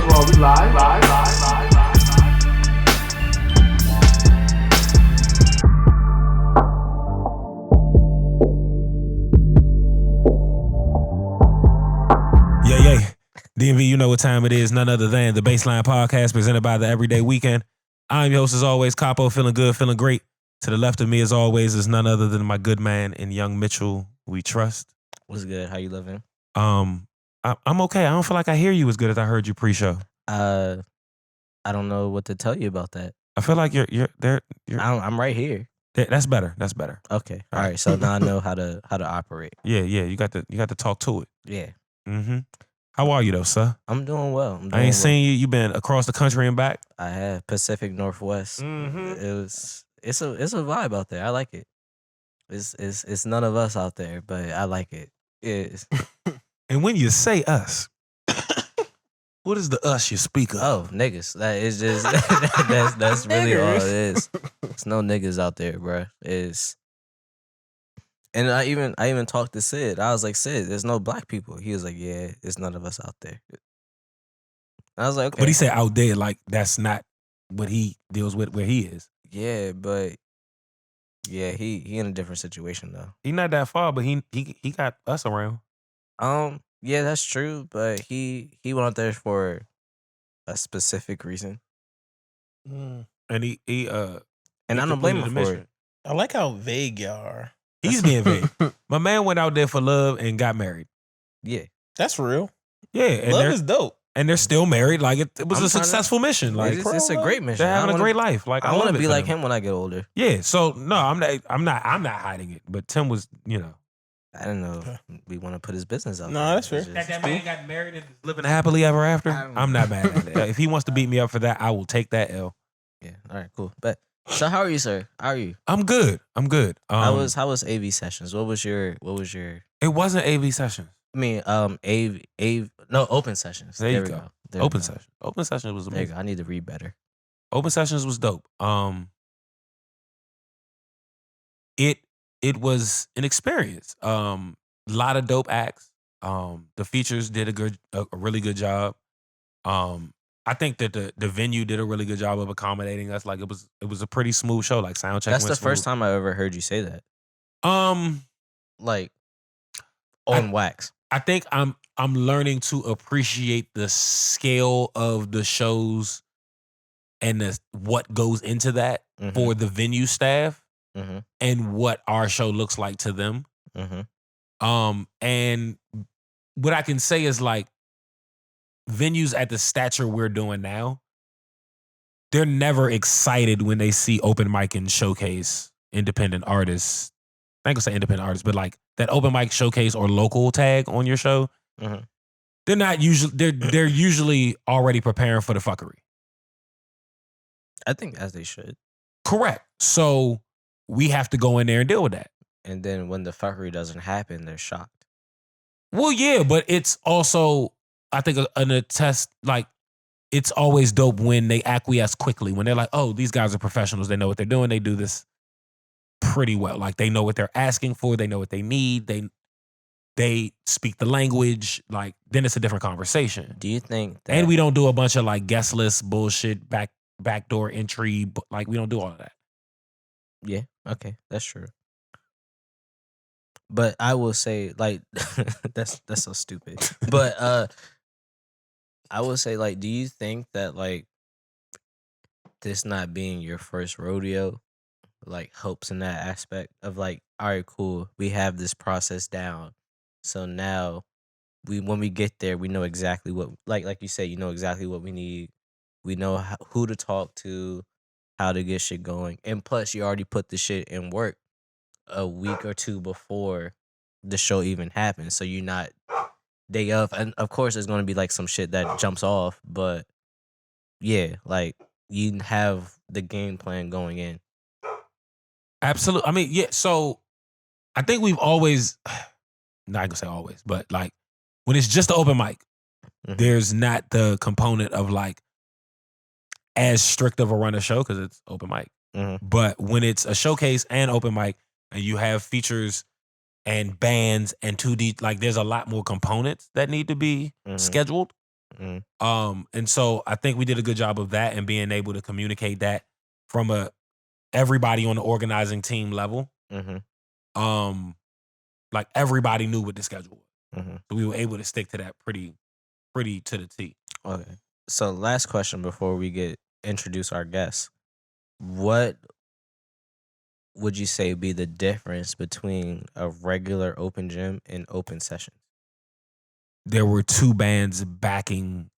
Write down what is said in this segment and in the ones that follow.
First of all, we live. Yeah. DMV, you know what time it is. None other than the BASSLINE podcast presented by TheEvrydywknd. I'm your host as always, Capo, feeling good, feeling great. To the left of me as always is none other than my good man and young Mitchell we trust. What's good? How you living? I'm okay. I don't feel like I hear you as good as I heard you pre-show. I don't know what to tell you about that. I feel like you're there. I'm right here. That's better. That's better. Okay. All right. So now I know how to operate. Yeah. You got to talk to it. Yeah. Mm-hmm. How are you though, sir? I'm doing well. I ain't seen you. You been across the country and back. I have Pacific Northwest. Mm-hmm. It's a vibe out there. I like it. It's none of us out there, but I like it. It's And when you say us, what is the us you speak of? oh niggas. That is just that's really all it is. It's no niggas out there, bro. And I even talked to Sid. I was like, Sid, there's no black people. He was like, yeah, it's none of us out there. I was like, okay. But he said out there, like that's not what he deals with where he is. Yeah, but yeah, he in a different situation though. He not that far, but he got us around. Yeah, that's true, but he went out there for a specific reason. And he And I don't blame him for it. I like how vague y'all are. He's being vague. My man went out there for love and got married. Yeah. That's real. Yeah, and Love is dope. and they're still married. Like it was I'm a successful mission. Like it's a great mission. they're having a great life. Like I love want it to be for like them. him when I get older. Yeah. So no, I'm not hiding it. But Tim was, I don't know if we want to put his business out. No, there. that's fair. It's just- that man got married and is living happily ever after. I'm not mad at it. If he wants to beat me up for that, I will take that L. Yeah. All right. Cool. But so, how are you, sir? How are you? I'm good. How was AV sessions? What was your? It wasn't AV sessions. I mean, open sessions. There you go. There we Open go. session. Open session was There you amazing. go. I need to read better. Open sessions was dope. It was an experience. Lot of dope acts. The features did a really good job. I think that the venue did a really good job of accommodating us. Like it was a pretty smooth show. Like sound check. That's went the first smooth. time I ever heard you say that. I On wax. I think I'm learning to appreciate the scale of the shows and what goes into that Mhm. for the venue staff Mm-hmm. and what our show looks like to them. Mm-hmm. And what I can say is like venues at the stature we're doing now, they're never excited when they see open mic and showcase independent artists. I ain't gonna say independent artists, but like that open mic showcase or local tag on your show. Mhm. They're not usually they're usually already preparing for the fuckery. I think as they should. Correct. So we have to go in there and deal with that. And then when the fuckery doesn't happen, they're shocked. Well, yeah, but it's also, I think, an attest, like, it's always dope when they acquiesce quickly. When they're like, oh, these guys are professionals. They know what they're doing. They do this pretty well. Like, they know what they're asking for. They know what they need. They speak the language. Like, then it's a different conversation. Do you think that And we don't do a bunch of, like, guest list bullshit, backdoor entry. Like, we don't do all of that. Yeah, okay, that's true. But I will say, like, that's so stupid. But I will say, like, do you think that, like, this not being your first rodeo, like, helps in that aspect of, like, all right, cool, we have this process down. So now, when we get there, we know exactly what, like you said, you know exactly what we need. We know who to talk to, how to get shit going. And plus, you already put the shit in work a week or two before the show even happens. So you're not day of. And of course, there's going to be like some shit that jumps off. But yeah, like you have the game plan going in. Absolutely. I mean, yeah. So I think we've always, not gonna say always, but like when it's just the open mic, Mhm. there's not the component of like as strict of a run of show because it's open mic. Mhm. But when it's a showcase and open mic and you have features and bands and 2D, like there's a lot more components that need to be Mhm. scheduled. And so I think we did a good job of that and being able to communicate that from everybody on the organizing team level. Like everybody knew what the schedule was. So we were able to stick to that pretty to the T. Okay. So last question before we introduce our guests. What would you say be the difference between a regular open gym and open sessions? There were two bands backing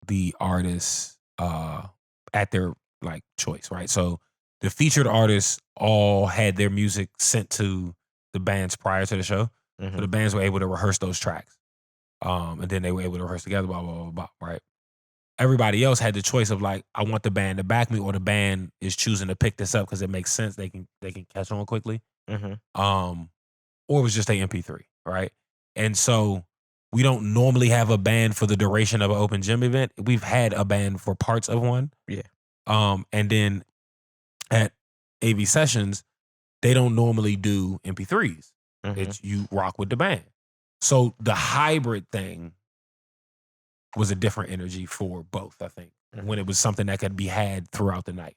the artists at their like choice, right? So the featured artists all had their music sent to the bands prior to the show. So the bands were able to rehearse those tracks. And then they were able to rehearse together, blah, blah, blah, blah, right? Everybody else had the choice of like, I want the band to back me, or the band is choosing to pick this up because it makes sense. They can catch on quickly. Or it was just a MP3, right? And so we don't normally have a band for the duration of an open gym event. We've had a band for parts of one. Yeah. And then at AV sessions, they don't normally do MP3s. It's you rock with the band. So the hybrid thing was a different energy for both, I think, when it was something that could be had throughout the night.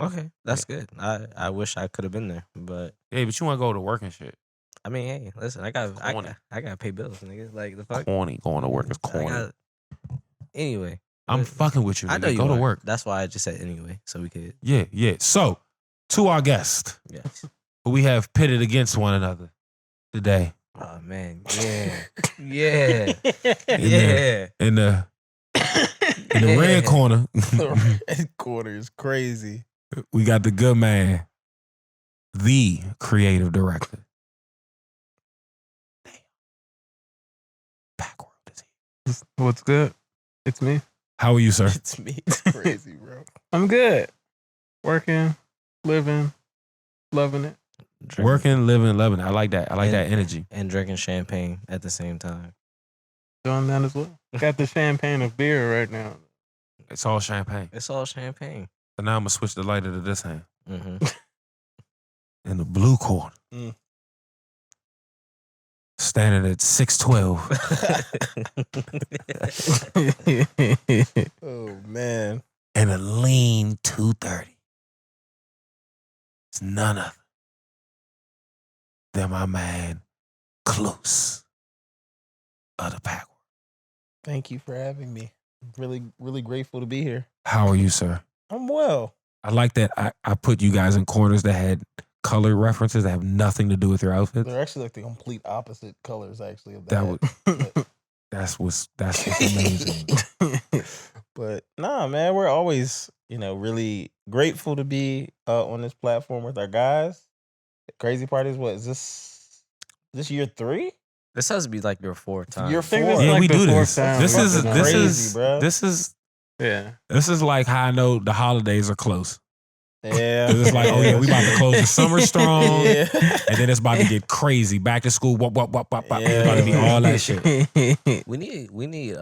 Okay, that's good. I wish I could have been there, but yeah, but you want to go to work and shit. I mean, hey, listen, I got to pay bills, nigga. Like the fuck, corny going to work is corny. Anyway, I'm fucking with you. I know you go to work. That's why I just said anyway, so we could. Yeah. So to our guest, yes, who we have pitted against one another today. Oh man, yeah. In the red corner, The red corner is crazy. we got the good man, the creative director. Damn. Backward is he. What's good? It's me. How are you, sir? It's me. It's crazy, bro. I'm good. Working, living, loving it. Working, living, loving. I like that. I like that energy. And drinking champagne at the same time. Doing that as well. Got the champagne of beer right now. It's all champagne. It's all champagne. So now I'm gonna switch the lighter to this hand. In the blue corner, standing at 6'12". Oh man. And a lean 230. It's none other than my man, Kluse of the Packmas. Thank you for having me. Really, really grateful to be here. How are you, sir? I'm well. I like that I put you guys in corners that had color references that have nothing to do with your outfits. They're actually like the complete opposite colors, actually. Of that's what's amazing. But nah, man, we're always, really grateful to be on this platform with our guys. The crazy part is, what is this year 3? This has to be like your 4th time. Year 4. This Yeah, like we the do fourth this. time This we've is done this it. is bro. this is Yeah. this is like how I know the holidays are close. Yeah. It's like, oh yeah, we about to close the summer strong, Yeah. and then it's about to get crazy. Back to school, wop. It's about to be all that shit. We need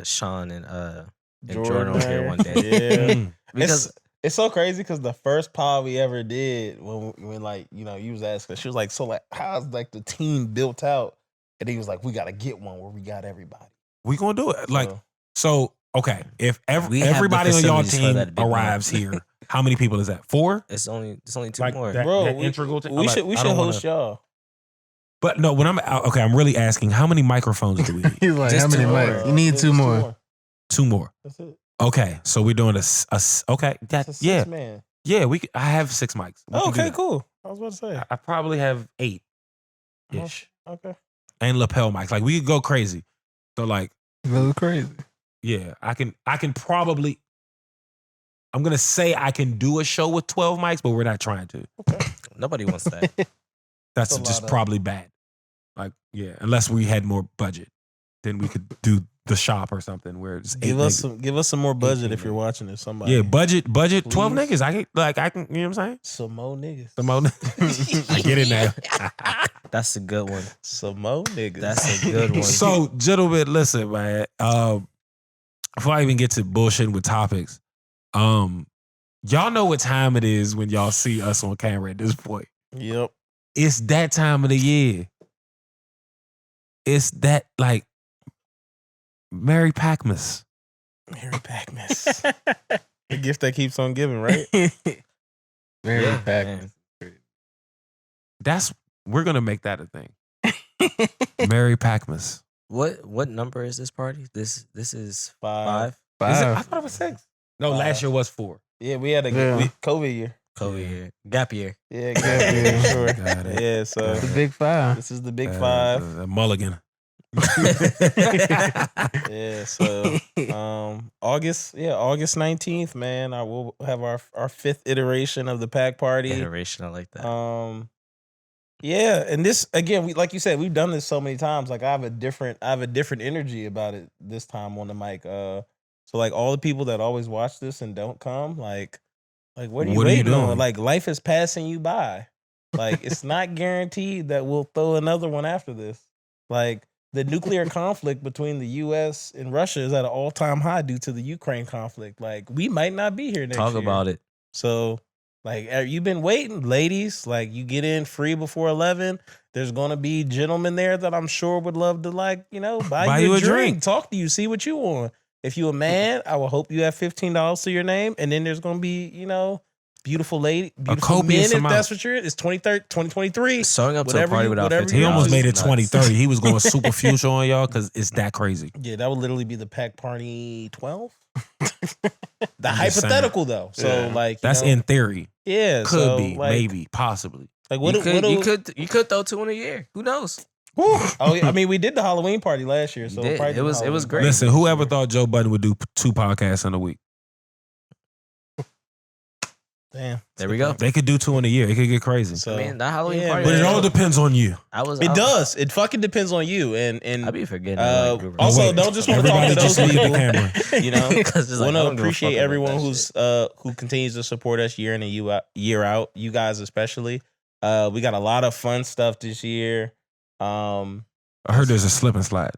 Sean and Jordan on here one day. Yeah. Because It's so crazy because the first pod we ever did, when like, you was asking, she was like, so like, how's like the team built out? And he was like, we got to get one where we got everybody. We gonna do it. Like, so okay, if We have the everybody on y'all facilities for team that big one. arrives here, how many people is that? 4? it's only 2 Like more. that- Bro, integral team? we I'm should like, I don't host wanna- y'all. But no, when I'm really asking, how many microphones do we need? He's like, Just how many two mics? more. You need Just 2 more. 2 more. That's it. Okay, so we're doing okay. That, It's a yeah, 6-man. yeah. I have 6 mics. We can do Okay, that. cool. I was about to say. I probably have 8 ish, Okay. and lapel mics. Like we could go crazy. So like, Really crazy. yeah, I can probably. I'm gonna say I can do a show with 12 mics, but we're not trying to. Nobody wants that. That's a just lot of- probably bad. Like, yeah, unless we had more budget, then we could do the shop or something where it's 8 niggas. Give us some more budget 18 if you're niggas. watching this. Somebody. Yeah, budget 12 Please. niggas. I can, you know what I'm saying? Some more niggas. Some more I get it now. That's a good one. Some more niggas. That's a good one. So, gentlemen, listen, man. Before I even get to bullshitting with topics, y'all know what time it is when y'all see us on camera at this point. Yep. It's that time of the year. It's that, like, Merry Packmas. Merry Packmas. The gift that keeps on giving, right? Merry Yeah, Packmas. We're gonna make that a thing. Merry Packmas. What number is this party? This is 5. Is it? I 5. thought it was 6. No, 5. last year was 4. Yeah, we had a COVID year. COVID year, gap year. Yeah, yeah, for sure. Got it. Yeah, so The big 5. this is the big 5. Mulligan. Yeah, so August 19th, man, I will have our 5th iteration of the pack party. Iteration, I like that. Yeah, and this again, like you said, we've done this so many times. Like I have a different energy about it this time on the mic. So like all the people that always watch this and don't come, like what are you waiting on? Like life is passing you by. Like it's not guaranteed that we'll throw another one after this. Like the nuclear conflict between the U.S. and Russia is at an all-time high due to the Ukraine conflict. Like we might not be here next year. Talk about it. So, like, you've been waiting, ladies. Like, you get in free before 11. There's gonna be gentlemen there that I'm sure would love to, like, buy you a drink, talk to you, see what you want. If you a man, I will hope you have $15 to your name, and then there's gonna be, beautiful lady, beautiful men. If that's what you're, it's 2023. Showing up to a party without $15. He almost made it 2030. He was going super future on y'all because it's that crazy. Yeah, that would literally be the pack party 12. The hypothetical though, so like that's in theory. Yeah, could be, like, maybe, possibly. Like you could throw 2 in a year. Who knows? Oh, I mean, we did the Halloween party last year, so it was great. Listen, whoever thought Joe Budden would do 2 podcasts in a week? Damn, there we go. They could do 2 in a year. It could get crazy. So, I mean, that Halloween party, but it all depends on you. It does. It fucking depends on you. And I be forgetting. Also, don't just want to talk to those people. Because want to appreciate everyone who continues to support us year in and year out. You guys especially. We got a lot of fun stuff this year. I heard there's a slip and slide.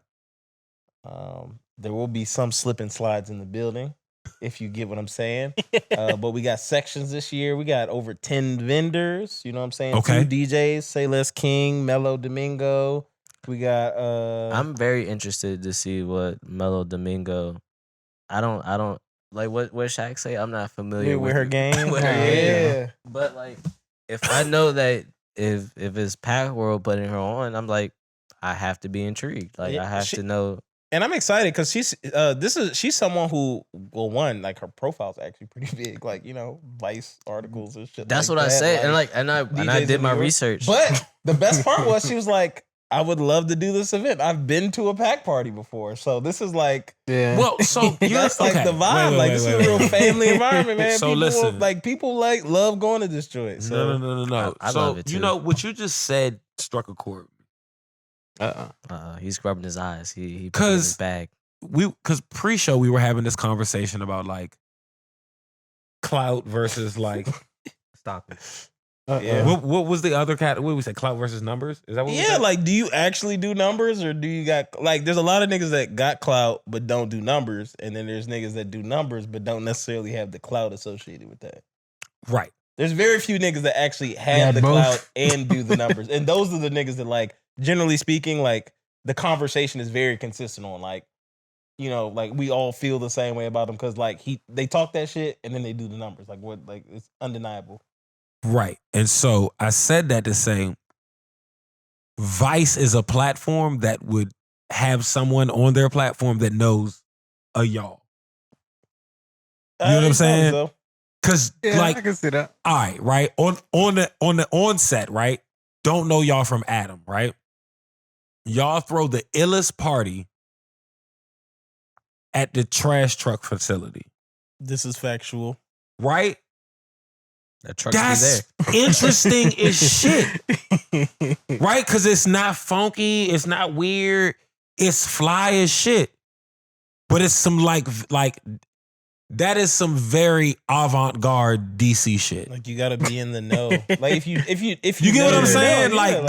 There will be some slip and slides in the building, if you get what I'm saying. But we got sections this year. We got over 10 vendors. You know what I'm saying? Okay. 2 DJs, Say Less King, Mellow Domingo. We got I'm very interested to see what Mellow Domingo. I don't like what Shaq say. I'm not familiar with her game. With her game. But like if I know that if it's Pack World putting her on, I'm like, I have to be intrigued. Like I have to know. And I'm excited because she's someone who, well, one, like her profile's actually pretty big, like, Vice articles and shit. That's like what that. I said. Like, and I did my research. But the best part was she was like, I would love to do this event. I've been to a pack party before. So this is like, well, so that's like the vibe. This is a real family environment, man. So listen, people love going to this joint. So. No. I love it too. What you just said struck a chord. He's scrubbing his eyes. He put it in his bag. Because pre-show we were having this conversation about like clout versus like stop it. Yeah. What was the other cat? What we said, clout versus numbers? Is that what? Yeah, like, do you actually do numbers, or do you got like? There's a lot of niggas that got clout but don't do numbers, and then there's niggas that do numbers but don't necessarily have the clout associated with that. Right. There's very few niggas that actually have the clout and do the numbers, and those are the niggas that, like, generally speaking, like, the conversation is very consistent on, like, like we all feel the same way about them because like they talk that shit and then they do the numbers, like what, like it's undeniable. Right. And so I said that to say Vice is a platform that would have someone on their platform that knows a y'all. You know what I'm saying? Because like, I can see that. All right. On the onset, right? Don't know y'all from Adam, right? Y'all throw the illest party at the trash truck facility. This is factual. Right? That truck's That's there. interesting as shit. Right? Because it's not funky. It's not weird. It's fly as shit. But it's some like that is some very avant-garde DC shit. Like you gotta be in the know. Like if you you get what I'm saying? Know, like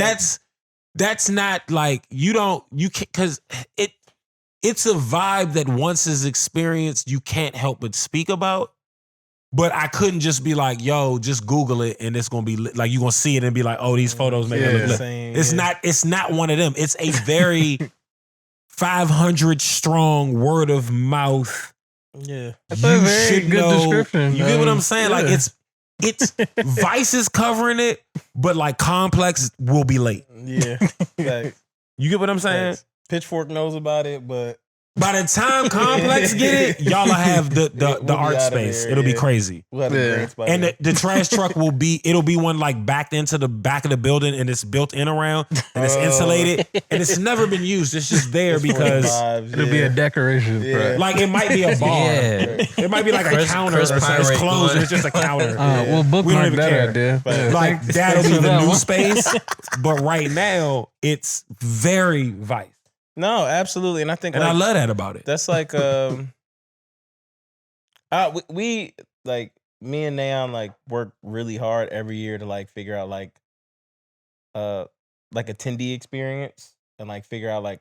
that's not like you can't, because it's a vibe that once is experienced, you can't help but speak about. But I couldn't just be like, yo, just Google it and it's gonna be like you're gonna see it and be like, oh, these photos make it look lit. It's not one of them. It's a very 500 strong word of mouth. Yeah. That's a very good description. You get what I'm saying? Like Yeah. it's Vice is covering it, but like Complex will be late. Yeah. Facts. You get what I'm saying? Facts. Pitchfork knows about it, but By the time Complex get it, y'all will have the We'll be art out of space. there, It'll be yeah. crazy. we'll have a Yeah. great spot. And there. the trash truck it'll be one like backed into the back of the building and it's built in around and it's Oh. insulated and it's never been used. It's just there It's for the because vibes, It'll be a yeah. decoration. Yeah. Right? like it might be a bar. Yeah. It might be like a Chris- counter Chris or something. It's Pirate closed and going. it's just a counter. We'll We don't bookmark even that care. idea. Right. Like that'll Thanks be for the that new one. space. But right now, it's very Vice. No, absolutely. And I think And I like, love that about it. that's like we like me and Nayion like work really hard every year to like figure out like attendee experience and like figure out like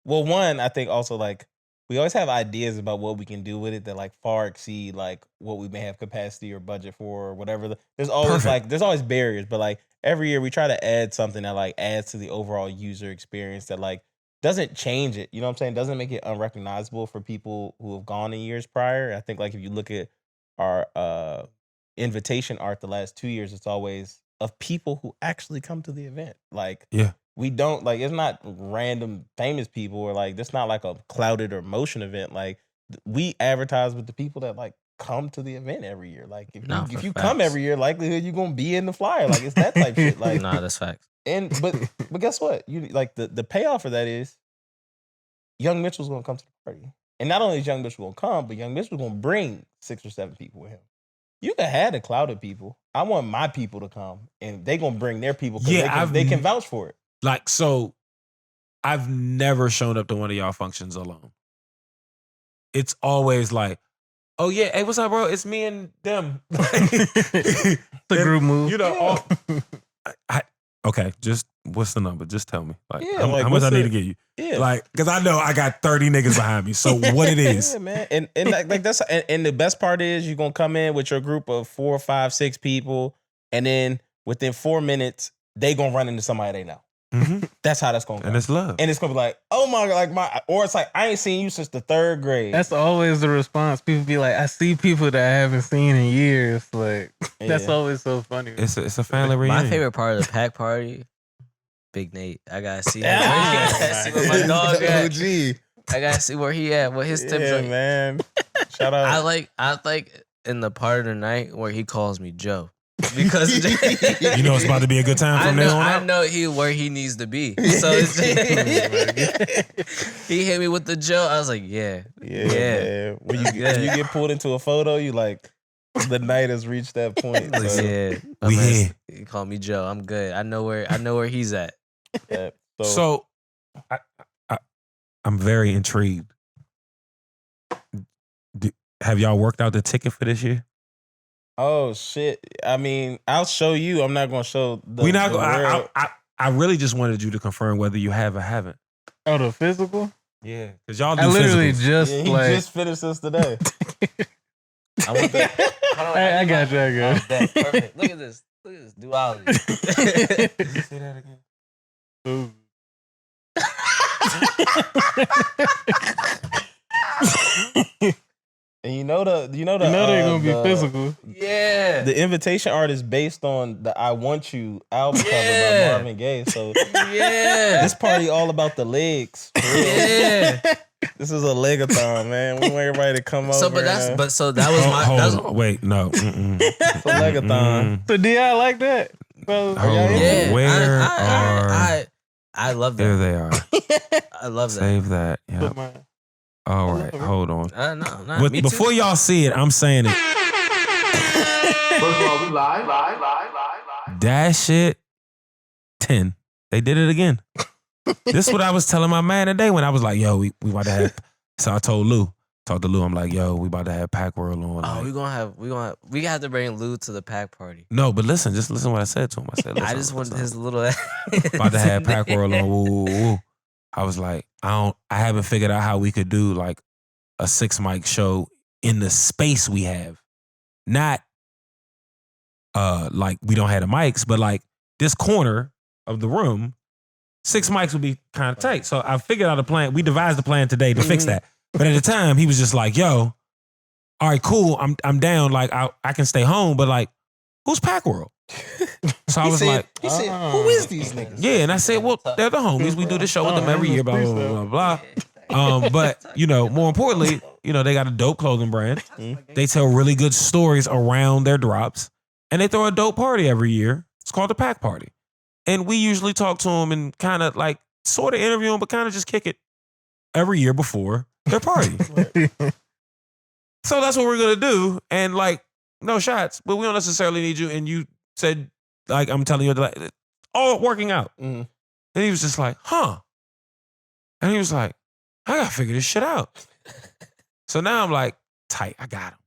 one, I think also like we always have ideas about what we can do with it that like far exceed like what we may have capacity or budget for or whatever. There's always Perfect. like there's always barriers, but like every year we try to add something that like adds to the overall user experience that like doesn't change it. You know what I'm saying? Doesn't make it unrecognizable for people who have gone in years prior. I think like if you look at our invitation art the last 2 years, it's always of people who actually come to the event. Like Yeah. we don't like it's not random famous people or like it's not like a clouded or motion event. Like we advertise with the people that like come to the event every year. Like if Nah, you, if for you come facts. every year, likelihood you're gonna be in the flyer. Like it's that type shit. Like Nah, that's facts. and but guess what? You like the payoff for that is Young Mitchell's gonna come to the party. And not only is Young Mitchell gonna come, but Young Mitchell's gonna bring 6 or 7 people with him. You can have the clouded people. I want my people to come and they gonna bring their people because Yeah, they can vouch for it. Like, so I've never shown up to one of y'all functions alone. It's always like, oh yeah, hey, what's up, bro? It's me and them. The group move. You know, okay, just what's the number? Just tell me. Like, Yeah, how like, much what's I need the- to get you? Yeah. Like, because I know I got 30 niggas behind me. So what it is. Yeah, man. And like that's and the best part is you're gonna come in with your group of 4, 5, 6 people, and then within 4 minutes, they gonna run into somebody they know. Mhm. That's how that's gonna go. And it's love. And it's gonna be like, oh my god, like or it's like, I ain't seen you since the 3rd grade. That's always the response. People be like, I see people that I haven't seen in years. Like, that's Yeah. always so funny. It's a family reunion. My favorite part of the pack party, Big Nate. I gotta see. Yeah. I gotta see where my dog at. OG. I gotta see where he at. What his tips Yeah, are. man. Shout out. I like in the part of the night where he calls me Joe because You know it's about to be a good time I from there know on I out. know he where he needs to be. So it's he hit me with the Joe. I was like, yeah. Yeah, man. When you get pulled into a photo, you like the night has reached that point. Like, So, yeah. We My man, here. He called me Joe. I'm good. I know where he's at. yeah. So I'm very intrigued. Have y'all worked out the ticket for this year? oh shit. I mean, I'll show you. I'm not gonna show the We not. the world. I really just wanted you to confirm whether you have or haven't. Oh, the physical? Yeah, because y'all do I literally physicals. just Yeah, he like. just finished this today. I want that. I got you. I got you. Perfect. Look at this. Look at this duality. Say that again. Ooh. And you know they're gonna be physical. Yeah. The invitation art is based on the "I Want You" album cover by Yeah. Marvin Gaye. So Yeah. this party all about the legs. For real. Yeah. This is a legathon, man. We want everybody to come So, over. but that's and, but so that was my Hold that was, on. Wait, no. Mm-mm. it's a legathon. So do y'all like that? Bro, Hold y'all on. into yeah. it? Where I love There that. they are. I love that. Save that. Yeah. Put mine. All right. Hold on. No, But me before too. y'all see it, I'm saying it. First of all, we live. That shit, 10. They did it again. This is what I was telling my man today when I was like, yo, we about to have. So I told Lou. Talked to Lou. I'm like, yo, we about to have Pack World on. Oh, Like, we have to bring Lou to the pack party. no, but listen, just listen what I said to him. I said, listen, I just wanted listen. his little About to have Pack World on. Woo, woo, woo. I was like, I haven't figured out how we could do like a 6 mic show in the space we have. Not like we don't have the mics, but like this corner of the room, 6 mics would be kind of tight. So I figured out a plan. We devised a plan today to fix that. But at the time, he was just like, yo, all right, cool. I'm down. Like, I can stay home, but like, who's Pack World? So I was like, he said, who is these niggas? yeah. And I said, well, they're the homies. We do this show with them every year, blah, blah, blah, blah. But, you know, more importantly, you know, they got a dope clothing brand. They tell really good stories around their drops. And they throw a dope party every year. It's called the Pack Party. And we usually talk to them and kind of like sort of interview them, but kind of just kick it every year before their party. So that's what we're going to do. And like, no shots, but we don't necessarily need you. And you said, like, I'm telling you, like, all working out. And he was just like, huh. And he was like, I got to figure this shit out. So now I'm like, tight, I got him.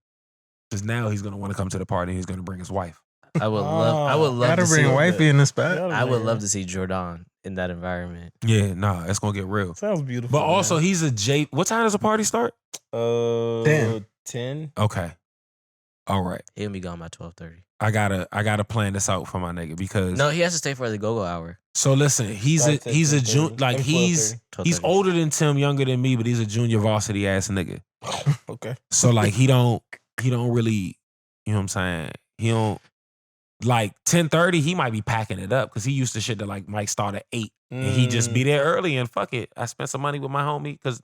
Because now he's going to want to come to the party and he's going to bring his wife. I would love Gotta to bring see. wifey in the spot. I would love to see Jordan in that environment. Yeah, nah, it's going to get real. Sounds beautiful. But also, he's a J. What time does the party start? 10. Okay. All right. He'll be gone by 12:30. I gotta plan this out for my nigga because No, he has to stay for the go-go hour. So listen, he's a he's 12:30. older than Tim, younger than me, but he's a junior varsity ass nigga. Okay. So like he don't really, you know what I'm saying? He don't like 10:30, he might be packing it up because he used to shit that like might start at 8 and he just be there early and fuck it. I spent some money with my homie because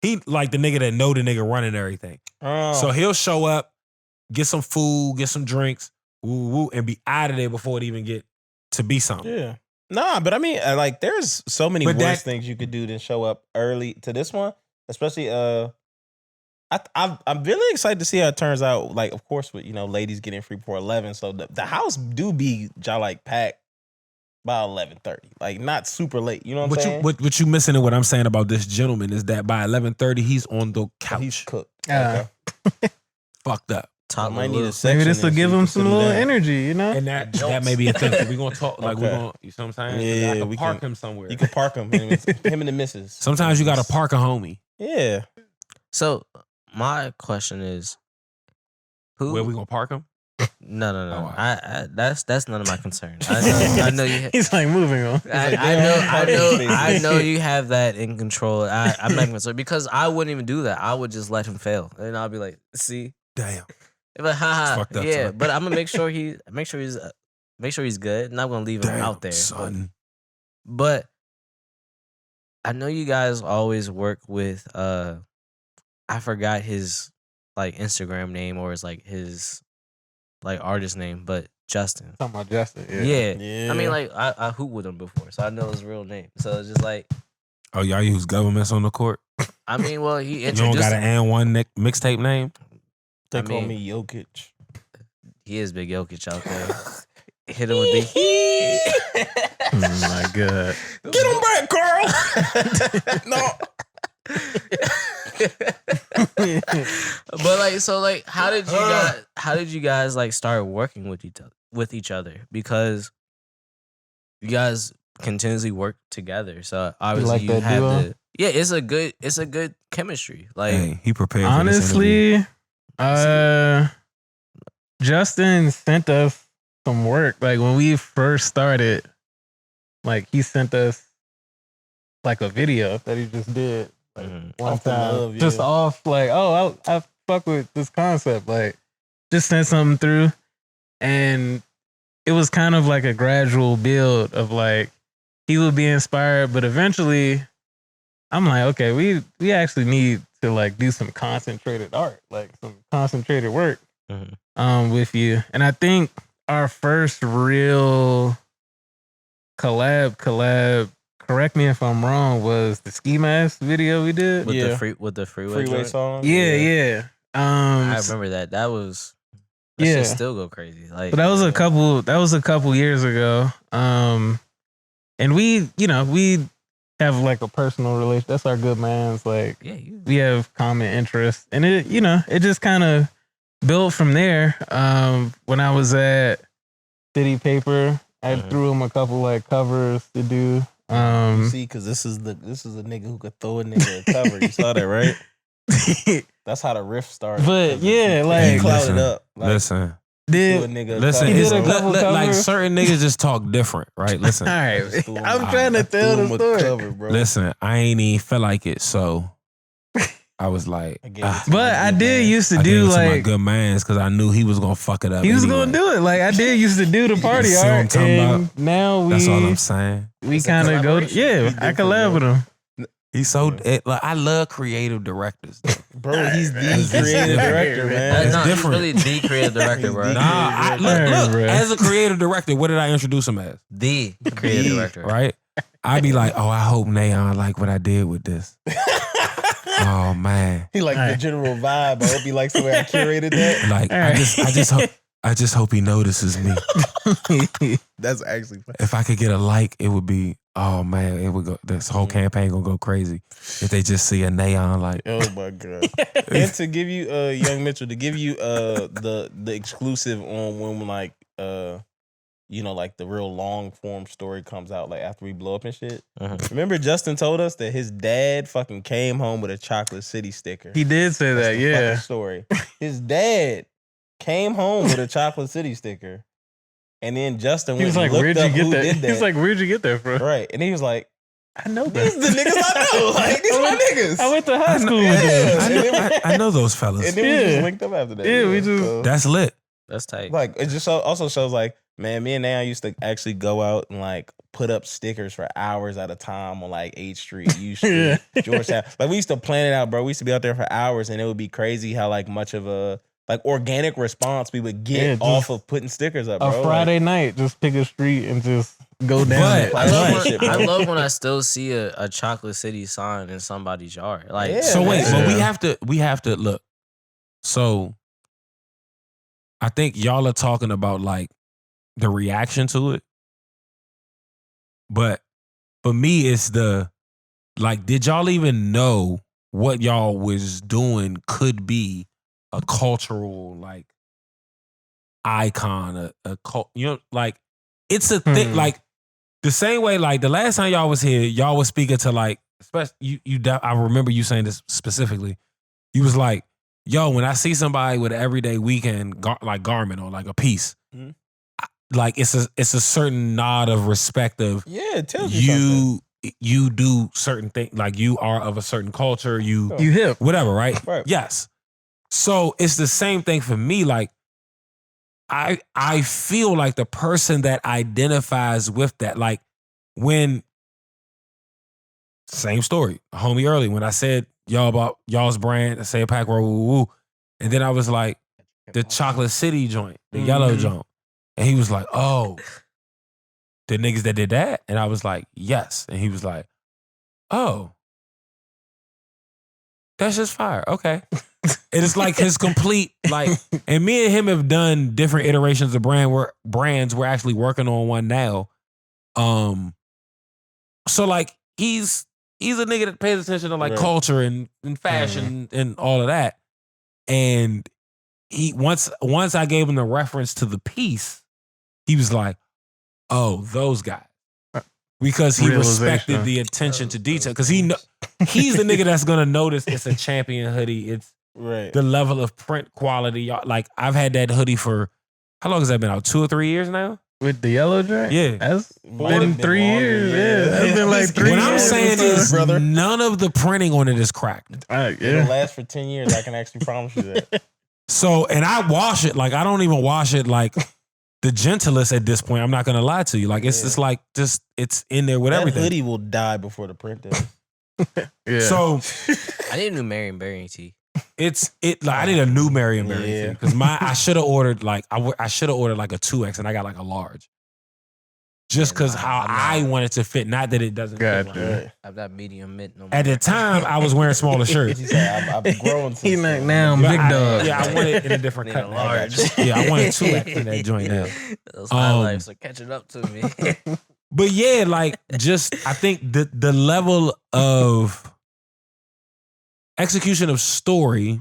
he like the nigga that know the nigga running everything. So he'll show up, get some food, get some drinks, woo woo, and be out of there before it even get to be something. Yeah. Nah, but I mean, like, there's so many But worse things you could do than show up early to this one. Especially, I'm really excited to see how it turns out. Like, of course, with, you know, ladies getting free before 11. So the house do be like packed by 11:30. Like, not super late. You know what I'm saying? What you missing in what I'm saying about this gentleman is that by 11:30 he's on the couch. He's cooked. Yeah. Okay. Fucked up. I might need a Maybe section this will and give see him if some you can little sit him down. energy, you know? And that may be a thing. We're gonna talk like we're Okay. gonna, you know what I'm saying? Yeah, I can we park can- him somewhere. You can park him. Him and the missus. Sometimes you gotta park a homie. Yeah. So my question is, who? Where we gonna park him? No. Oh, I that's none of my concern. I know you. He's like moving on. I know you have that in control. I'm not concerned because I wouldn't even do that. I would just let him fail, and I'll be like, see, Damn. but haha, fucked up, yeah. son. But I'm gonna make sure he's good. Not gonna leave him Damn, out there, son. But I know you guys always work with I forgot his like Instagram name or his like artist name, but Justin. Talking about Justin. Yeah. I mean, like I hooped with him before, so I know his real name. So it's just like, Oh, y'all use governments on the court? I mean, well, he You don't introduced. got an and one mixtape name? They I call mean- me Jokic. He is Big Jokic out there. Hit him with the Oh my God. Get him back, Carl. No. But like, so like, how did you guys like start working with each other? Because you guys continuously work together, so obviously like you that have duo? the it's a good chemistry. Like, Hey, he prepared for this interview. Honestly, Justin sent us some work. Like when we first started, like he sent us like a video that he just did mhm. one Off the time, love, just yeah. off like, oh, I fuck with this concept. Like, just sent something through, and it was kind of like a gradual build of like he would be inspired, but eventually, I'm like, okay, we actually need to like do some concentrated art, like some concentrated work, Mhm. with you. And I think our first real collab. Correct me if I'm wrong. Was the Ski Mask video we did? with Yeah. the freeway Freeway joint. song. Yeah. I remember that. That was that Yeah. shit still go crazy. Like, But that was a couple years ago. And we have like a personal relation. That's our good man's. Like yeah, you. we have common interests, and it just kind of built from there. When I was at City Paper, I Mhm. threw him a couple like covers to do. See, because this is a nigga who could throw a nigga a cover. You saw that, right? That's how the riff started. But yeah, He like clouded up. Like, Listen, Threw a Did nigga a Listen, cover, He it's, did a bro. couple like covers. certain niggas just talk different, right? Listen, all right. Just threw him I'm a- trying to I tell threw the him a story. cover, bro. listen, I ain't even feel like it, so I was like, I gave it to But my I good did man. used to I gave do it to my like good mans because I knew he was gonna fuck it up. he was anyway. gonna do it. Like I did used to do the party see what I'm art, talking and about? now That's all I'm we saying. we It's a kind of go. collaboration. Yeah, He I different, collab bro. with him. He's so like I love creative directors. though. Bro, he's the That's creative different. director, No, man. It's he's different. really the creative director, He's bro. the- Nah, I, creative look, director, bro. as a creative director, what did I introduce him as? The creative The- director. Right? I'd be like, oh, I hope Nayion like what I did with this. Oh man, He like the Alright. general vibe. I hope he likes the way I curated that. like All right. I just hope he notices me. That's actually fun. If I could get a like, it would be, oh man, it would go. This whole campaign gonna go crazy if they just see a Nayion like. Oh my god! And to give you, Young Mitchell, to give you the exclusive on when like you know, like the real long form story comes out like after we blow up and shit. Mhm. Remember Justin told us that his dad fucking came home with a Chocolate City sticker. He did say That's that. the Yeah. fucking story. His dad came home with a Chocolate City sticker, and then Justin He went was like, and looked "Where'd you up get who that?" did He that. was like, "Where'd you get that from?" Right, and he was like, I know "These that. the niggas I know. Like these my niggas." I went to high school Yeah. with them. I know those fellas. And then we Yeah. just linked up after that. Yeah, we just- So, That's lit. That's tight. like it just also shows like, man, me and Nayion used to actually go out and like put up stickers for hours at a time on like 8th Street, U Street, Georgetown. Like we used to plan it out, bro. We used to be out there for hours, and it would be crazy how like much of a like organic response we would get Yeah, just off of putting stickers up, bro. A Friday night, just pick a street and just go down But- it. I Like, love, that when, shit, bro. I love when I still see a Chocolate City sign in somebody's yard. Like, Yeah, So wait, man. but Yeah. we have to look. So I think y'all are talking about like the reaction to it. But for me, it's the like, did y'all even know what y'all was doing could be a cultural like icon, a cult, you know, like it's a thing, like the same way, like the last time y'all was here, y'all was speaking to like, especially I remember you saying this specifically. You was like, yo, when I see somebody with an everyday weekend like garment or like a piece, Mhm. like it's a certain nod of respect of Yeah, it tells you something. you do certain things, like you are of a certain culture, you You hip. whatever, right? Right. Yes. So it's the same thing for me. Like I feel like the person that identifies with that, like when same story, homie early when I said y'all about y'all's brand, I say Pack Roll Woo Woo, and then I was like the Chocolate City joint, the yellow Mhm. joint, and he was like, oh, the niggas that did that, and I was like, yes, and he was like, oh, that's just fire, okay. And it's like his complete like, and me and him have done different iterations of brands. We're actually working on one now. So like he's a nigga that pays attention to like Right. culture and fashion and all of that. And he once I gave him the reference to the piece, he was like, "Oh, those guys," because he respected Realization. the attention to detail. Because he's the nigga that's gonna notice it's a Champion hoodie. It's Right. the level of print quality. Y'all, like I've had that hoodie for how long has that been out? 2 or 3 years now. With the yellow joint? Yeah. That's Might been have been 3 longer, years. yeah. Yeah. That's been like 3 What years. I'm saying years, is, brother. none of the printing on it is cracked. It'll yeah. last for 10 years. I can actually promise you that. So, and I wash it like I don't even wash it like the gentlest at this point. I'm not gonna lie to you. Like it's Yeah. just like it's in there with That everything. hoodie will die before the print does. Yeah. So I need a new Marion Barry tee. like I need a new Marion Barry Yeah. because I should have ordered like I should have ordered like a 2X and I got like a large. Just Yeah, because nah, how I'm I not. want it to fit, not that it doesn't fit. Gotcha. Right. Right. I've got medium mid no more. At the time, I was wearing smaller shirts. He said, I've grown He since like, then. now I'm But big dog. Yeah, I want it in a different Need cut. a large. Yeah, I wanted 2X in that joint now. Those Um, highlights are catching up to me. But yeah, like just I think the level of execution of story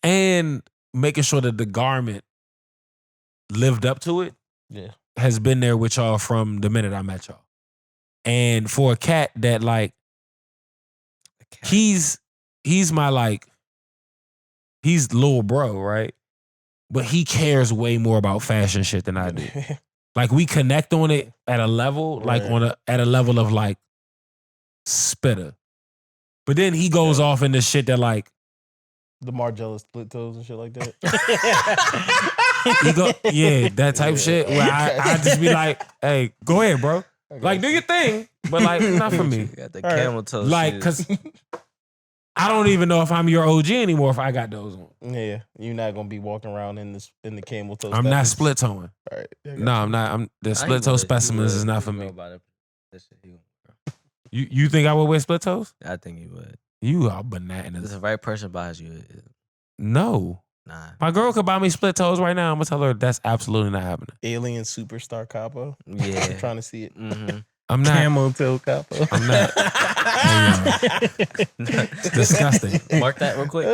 and making sure that the garment lived up to it Yeah. has been there with y'all from the minute I met y'all. And for a cat that like he's my like he's little bro, right? but he cares way more about fashion shit than I do. Like we connect on it at a level, like at a level of like spitter. But then he goes off into shit that like the Margiela split toes and shit like that. That type shit where I just be like, hey, go ahead, bro. Like do your thing, but like not for me. You got the camel toe. Like cause I don't even know if I'm your OG anymore if I got those on. Yeah, you're not gonna be walking around in the camel toe. I'm not split toeing. All right. No, I'm not. The split toe specimens is not for me. You think I would wear split toes? I think you would. You are bananas. If the right person buys you, no. Nah. My girl could buy me split toes right now. I'm gonna tell her that's absolutely not happening. Alien superstar capo. Yeah. I'm trying to see it. Mm-hmm. I'm not. Camel toe capo. I'm not. It's disgusting. Mark that real quick.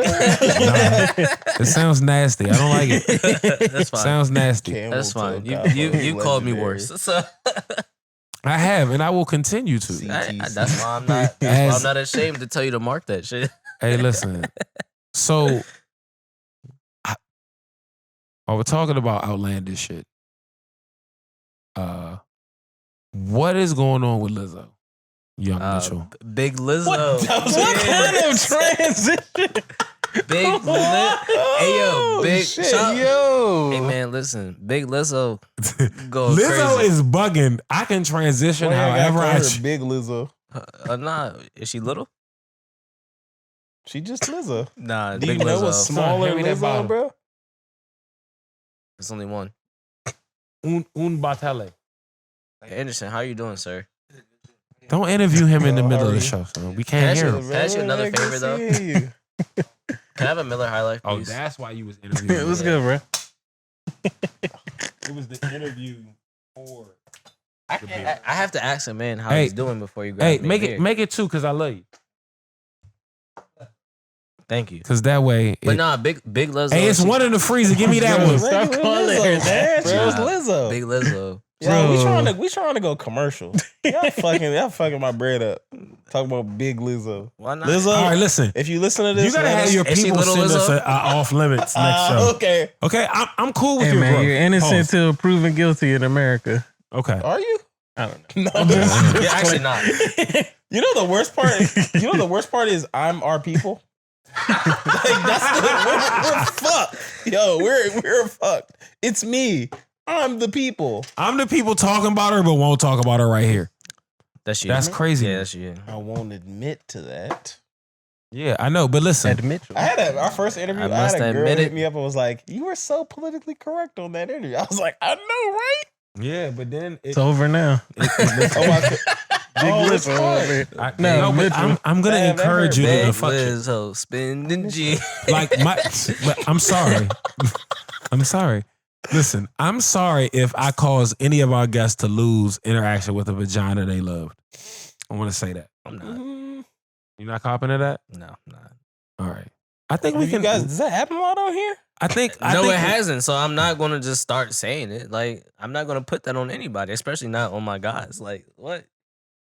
It sounds nasty. I don't like it. That's fine. Sounds nasty. That's fine. You called me worse. So. I have, and I will continue to. That's why I'm not. That's why I'm not ashamed to tell you to mark that shit. Hey, listen. So, while we're talking about outlandish shit, what is going on with Lizzo, Young Mitchell? Big Lizzo. What kind of transition? Big Lizzo. Hey yo, big shit, yo. Hey man, listen, Big Lizzo. Go Lizzo crazy. is bugging. I can transition however I. Big Lizzo. Nah, is she little? She just Lizzo. Nah, Do Big you know Lizzo. what's smaller Hand me that Lizzo, bottle. bro? There's only one. Un batale. Anderson, how you doing, sir? Don't interview him in the middle of the Ari. show, son. We can't hear him. Can I ask you another favor, though? though? Can I have a Miller High Life, Oh, please? that's why you was interviewing. It was good, bro. It was the interview for. I have to ask a man how Hey, he's doing before you grab Hey, me make it 2 because I love you. Thank you. Because that way. But nah, Big Lizzo. Hey, it's one in the freezer. Give me that Bro, one. stop calling her that, bro. It's Lizzo. Big Lizzo. Yo, Bro. we trying to go commercial. Y'all fucking my bread up. Talking about Big Lizzo. Why not? Lizzo. All right, listen. If you listen to this, You gotta have your Is she people little send us Lizzo? a off limits next show. Okay. Okay, I'm cool with Hey your man, growth. you're innocent Pause. till proven guilty in America. Okay. Are you? I don't know. No, just, You're actually not. You know the worst part. You know the worst part is I'm our people. Like we're fucked. Yo, we're fucked. It's me. I'm the people. I'm the people talking about her, but won't talk about her right here. That's you. That's crazy. Yeah, that's you. I won't admit to that. Yeah, I know, but listen. Admit. I had our first interview. I I, must had a girl admit hit it. me up and was like, "You were so politically correct on that interview." I was like, "I know, right?" Yeah, but then It's over now. Oh my Big it's Lizzo fine. over here. No, but Mitchell. I'm gonna Damn, that encourage you hurt. to Big fuck shit. Lizzo, spin G. Like but I'm sorry. I'm sorry. Listen, I'm sorry if I cause any of our guests to lose interaction with a vagina they loved. I want to say that. I'm not. You're not copping to that? No, I'm not. All right. I think we You can. guys, does that happen a lot on here? I think. No, it hasn't. So I'm not going to just start saying it. Like, I'm not going to put that on anybody, especially not on my guys. Like, what?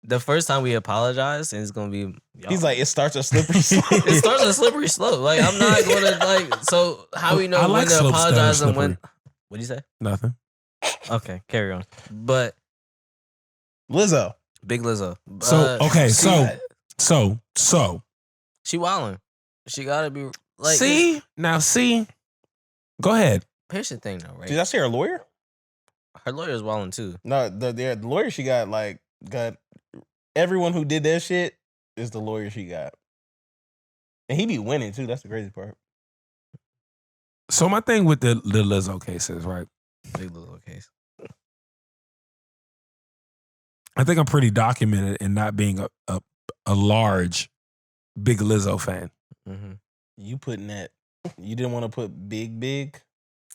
The first time we apologize, and it's going to be. Y'all. He's like, it starts a slippery slope. It starts a slippery slope. Like, I'm not going to, like, so how we know I when like to slopes that are apologize and when. slippery. What do you say? Nothing. Okay, carry on. But Lizzo. Big Lizzo. So okay, she- so she wildin'. She gotta be like. see. Go ahead. Here's the thing though, right? Did I say her lawyer? Her lawyer's wildin' too. No, the lawyer she got got everyone who did that shit is the lawyer she got, and he be winning too. That's the crazy part. So my thing with the Lizzo case is right. Big Lizzo case. I think I'm pretty documented in not being a large Big Lizzo fan. Mm-hmm. You putting that? You didn't want to put big.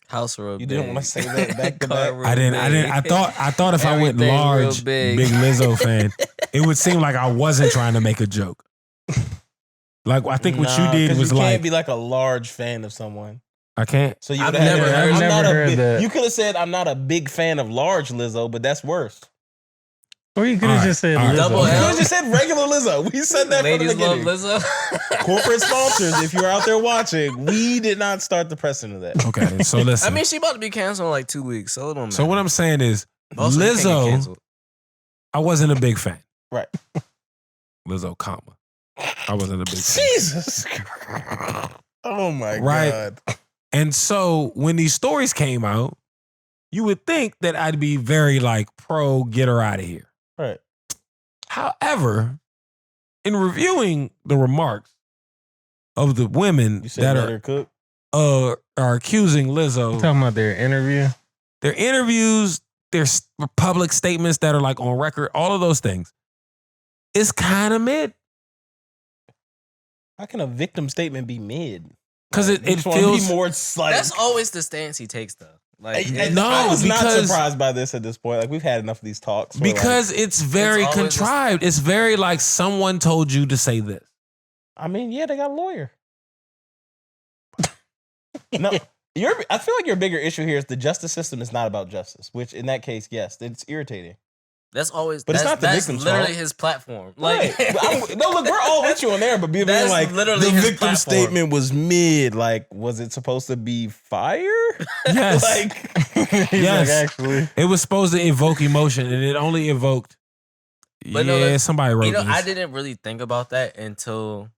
House real You big. didn't want to say that back to Car back. real I didn't. I big. thought if I went Everything real large big. Big Lizzo fan, it would seem like I wasn't trying to make a joke. Like I think what you Nah, did 'cause was you like can't be like a large fan of someone. I can't. So you I've would have never heard- I'm I've not never a heard big, that. You could have said I'm not a big fan of large Lizzo, but that's worse. Or you could have just said all right. Lizzo. Double We L. could have just said regular Lizzo. We said that Ladies from the love beginning. Lizzo. Corporate sponsors, if you're out there watching, we did not start the precedent of that. Okay, so listen. I mean, she about to be canceled in like 2 weeks, so it don't matter. So what I'm saying is, Also, you can't get Lizzo, canceled. I wasn't a big fan. Right. Lizzo, comma. I wasn't a big fan. Jesus. Oh my Right. God. And so when these stories came out, you would think that I'd be very like pro get her out of here. Right. However, in reviewing the remarks of the women You said that let her cook. are accusing You Lizzo, talking about their interview? their interviews, their public statements that are like on record, all of those things, it's kind of mid. How can a victim statement be mid? 'Cause it You just wanna feels- be more like. That's always the stance he takes, though. Like, No, I was not because- surprised by this at this point. Like we've had enough of these talks. where, Because it's very It's always contrived. It's very like someone told you to say this. I mean, yeah, they got a lawyer. No, I feel like your bigger issue here is the justice system is not about justice. Which, in that case, yes, it's irritating. that's always. But it's that's, not the that's victim's literally fault. his platform. Like, Right. No, look, we're all with you on there, but being That's like literally the his victim platform. statement was mid. Like, was it supposed to be fire? Yes. like, He's Yes. like, actually. It was supposed to evoke emotion, and it only evoked. But no, yeah, like, somebody wrote you know, this. I didn't really think about that until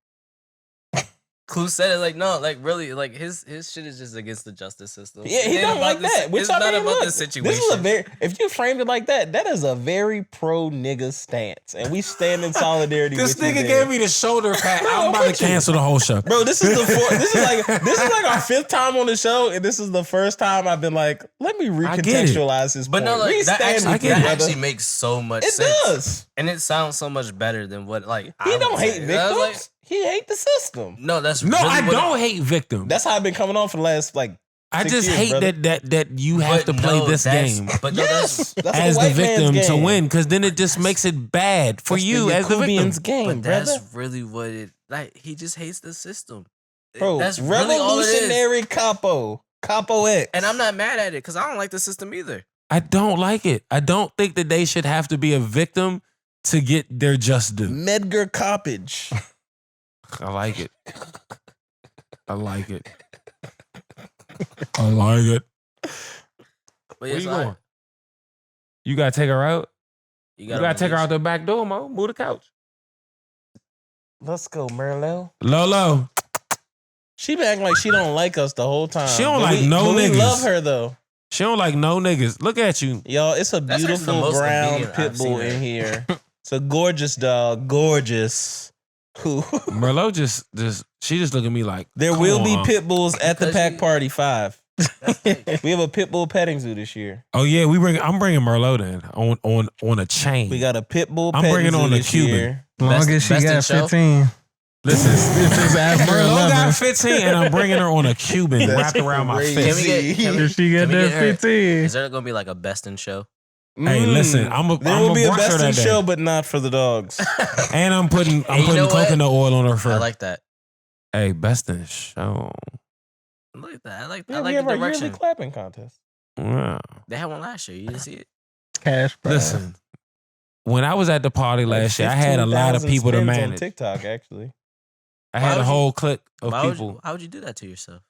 Kluse said it. Like, no, like really, like his shit is just against the justice system. yeah, he It ain't don't about like this- that. Which it's I not mean, about look, the situation. this is a very. If you framed it like that, that is a very pro nigga stance, and we stand in solidarity. This with you nigga there. gave me the shoulder pat. Bro, I'm about with to you. cancel the whole show. Bro, this is the this is like our fifth time on the show, and this is the first time I've been like, let me I get it. recontextualize this. But point. no, like We that stand actually, with you, that brother. actually makes so much It sense. does. And it sounds so much better than what like He I don't would hate say. victims. I was like, He hate the system. no, that's No, really I what don't hate victims. That's how I've been coming on for the last like. I 6 just years, hate brother. that you have to But play no, this that's- game But no, Yes, that's as a the white man's victim to game. win, because then it just makes it bad for That's you the as the victim. Yakubians game, but brother. that's really what it like. He just hates the system. Bro, That's really all it is. revolutionary capo X. And I'm not mad at it because I don't like the system either. I don't like it. I don't think that they should have to be a victim to get their just due. Medgar Coppage. I like it. I like it. I like it. But Where yes, you going? You gotta take her out. You You gotta take her out the back door, Mo. Move the couch. Let's go, Merlot. Lolo. She been acting like she don't like us the whole time. She don't But like no but niggas. We love her though. She don't like no niggas. Look at you. Y'all, it's a That's actually the beautiful most brown obedient pit I've bull seen her. in here. It's a gorgeous dog. Gorgeous. Who? Merlot just she just look at me like There come will be on. pit bulls at the Because Pack you- Party 5. That's like, We have a pit bull petting zoo this year. Oh yeah, I'm bringing Merlot in on a chain. We got a pit bull I'm petting bringing zoo on a this Cuban. year. Long Best- as she best in got show? 15. Listen, If it's after Merlot 11. got 15 and I'm bringing her on a Cuban That's wrapped around my crazy. fist. If she got Can we that get her- 15. is there gonna be like a best in show? Hey, listen, I'm There a will be a brush her best in that day. show, but not for the dogs. And I'm putting Hey, you know what? coconut oil on her fur. I like that. Hey, best in show. I like that. I like Yeah, we the have our direction. yearly clapping contest. Wow. They had one last year. You didn't see it? Cash prize. Listen, when I was at the party last year, I had a lot of 15,000 people to spins on manage. TikTok, actually. I Why had a would you- whole clique of Why people. would you do that to yourself?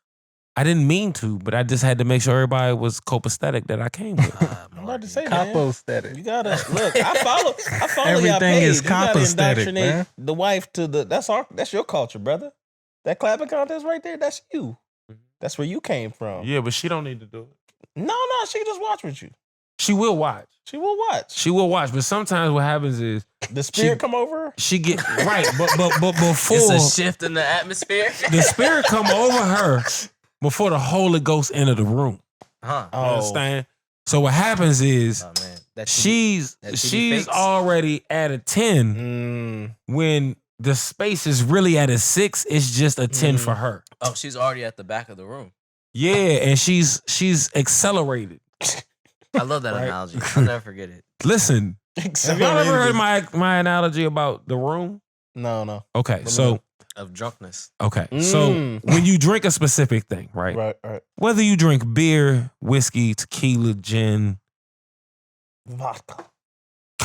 I didn't mean to, but I just had to make sure everybody was copacetic that I came with. I'm about to say, man. Capo static. You gotta look. I follow your Everything page. is You gotta compostatic, indoctrinate man. the wife to the. That's your culture, brother. That clapping contest right there. That's you. That's where you came from. Yeah, but she don't need to do it. No, she can just watch with you. She will watch. She will watch. She will watch, but sometimes what happens is The spirit she- come over. she get right, but before It's a shift in the atmosphere. the spirit come over her before the Holy Ghost enter the room. Huh? You understand? So what happens is Oh man, that she's that TV she's fakes? already at a 10 Mm, when the space is really at a 6. It's just a 10 for her. Oh, she's already at the back of the room. Yeah, and she's accelerated. I love that Right. analogy. I'll never forget it. Listen, have y'all ever heard accelerated. my analogy about the room? No. Okay, But so Of drunkenness. okay, so Mm. when you drink a specific thing, right? Right. Whether you drink beer, whiskey, tequila, gin, Vodka.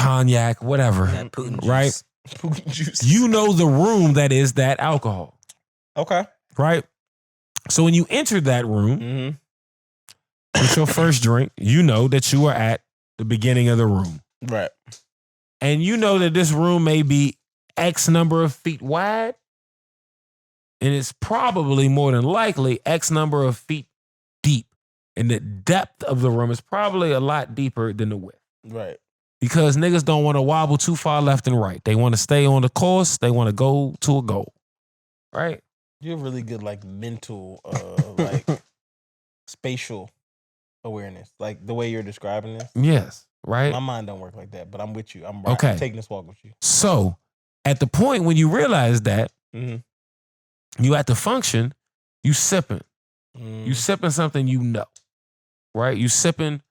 cognac, whatever. That Putin juice. Right? Putin juice. You know the room that is that alcohol, Okay. right? So when you enter that room Mm-hmm. with your first drink, you know that you are at the beginning of the room. Right. And you know that this room may be X number of feet wide, and it's probably more than likely X number of feet deep. And the depth of the room is probably a lot deeper than the width. Right. Because niggas don't want to wobble too far left and right. They want to stay on the course. They want to go to a goal. Right? You have really good like mental, like spatial awareness, like the way you're describing this. Yes. Right? My mind don't work like that, but I'm with you. I'm Okay. I'm taking this walk with you. So at the point when you realize that, Mm-hmm. you at the function, you sipping. Mm. You sipping something you know. Right? You sipping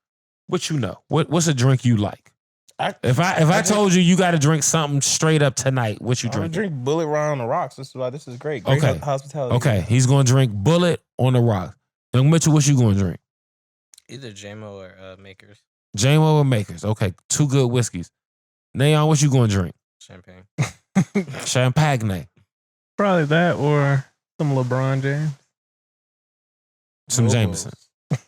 what you know. What's a drink you like? If I told you got to drink something straight up tonight, what you I'm gonna drink? drink Bullet Round on the Rocks. This is why this is great. Great Okay. hospitality. Okay, he's gonna drink Bullet on the Rock. Young Mitchell, what you gonna drink? Either JMO or Makers. JMO or Makers? Okay, two good whiskeys. Nayion, what you gonna drink? Champagne. Champagne. Probably that or some LeBron James. Some Lobos. Jameson.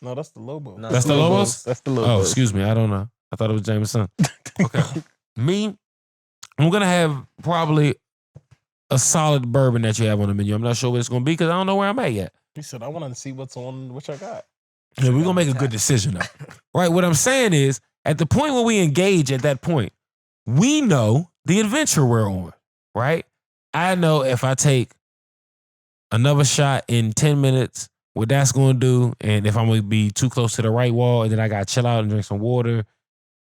No, that's the Lobo. No, That's the Lobos? That's the Lobos. Oh, excuse me. I don't know. I thought it was Jameson. Okay. Me, I'm gonna have probably a solid bourbon that you have on the menu. I'm not sure what it's gonna be because I don't know where I'm at yet. He said, I want to see what's on, which I got. Yeah, we're gonna make a good decision though. Right? What I'm saying is, at the point when we engage at that point, we know the adventure we're on. Right? I know if I take another shot in 10 minutes, what that's gonna do, and if I'm gonna be too close to the right wall, and then I gotta chill out and drink some water,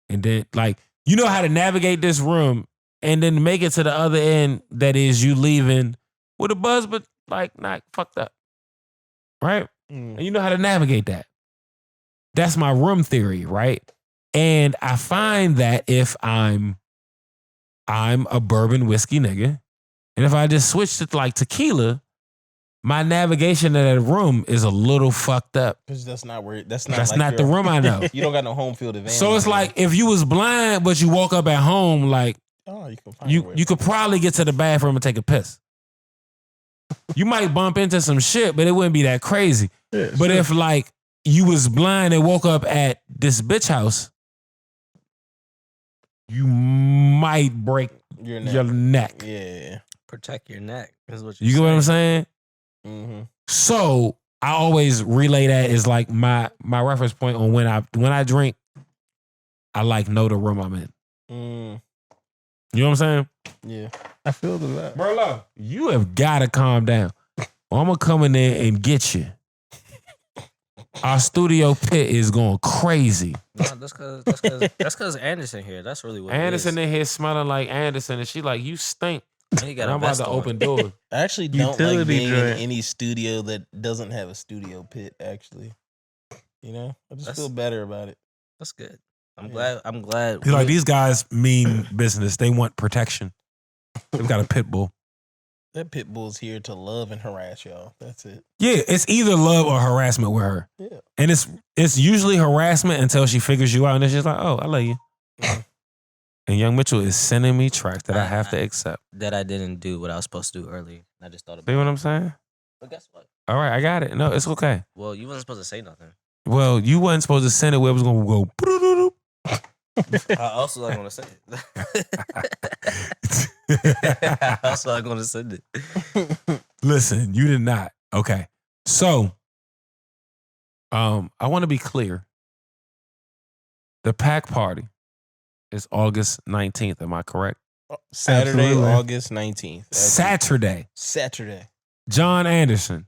and then like you know how to navigate this room and then make it to the other end that is you leaving with a buzz, but like not fucked up. Right? Mm. And you know how to navigate that. That's my room theory, right? And I find that if I'm a bourbon whiskey nigga, and if I just switch to like tequila, my navigation of that room is a little fucked up. Because that's not where, that's That's like not the your- room I know. You don't got no home field advantage. So it's man. like if you was blind, but you woke up at home, like Oh, you can find your way. you could probably get to the bathroom and take a piss. You might bump into some shit, but it wouldn't be that crazy. Yeah, But sure. if like you was blind and woke up at this bitch house, you might break your neck. your neck. Yeah. Protect your neck is what you You get what I'm saying? Mm-hmm. So I always relay that as like my reference point on when I drink, I like know the room I'm in. Mm. You know what I'm saying? Yeah. I feel the vibe. Merlot, you have got to calm down. Or I'm going to come in there and get you. Our studio pit is going crazy. No, that's cause Anderson here. That's really what Anderson it in here smelling like Anderson, and she like, you stink. is. And he got And a I'm about vest to on. open doors. I actually don't like Utility being in joint. any studio that doesn't have a studio pit, actually. You know? I just That's- feel better about it. That's good. I'm Yeah. glad. He's like, these guys mean business. They want protection. They've got a pit bull. That pit bull's here to love and harass y'all. That's it. Yeah, it's either love or harassment with her. Yeah. And it's usually harassment until she figures you out and then she's like, oh, I love you. Mhm. And Young Mitchell is sending me tracks that I have to accept. that I didn't do what I was supposed to do earlier. I just thought about See what it. I'm saying? But guess what? All right, I got it. No, it's okay. Well, you wasn't supposed to say nothing. Well, you wasn't supposed to send it where it was going to go. I also not gonna say it. I also not gonna send it. Listen, you did not. Okay. So, I want to be clear. The pack party is August 19th. Am I correct? Saturday, Absolutely. August 19th. Saturday. Saturday. John Anderson.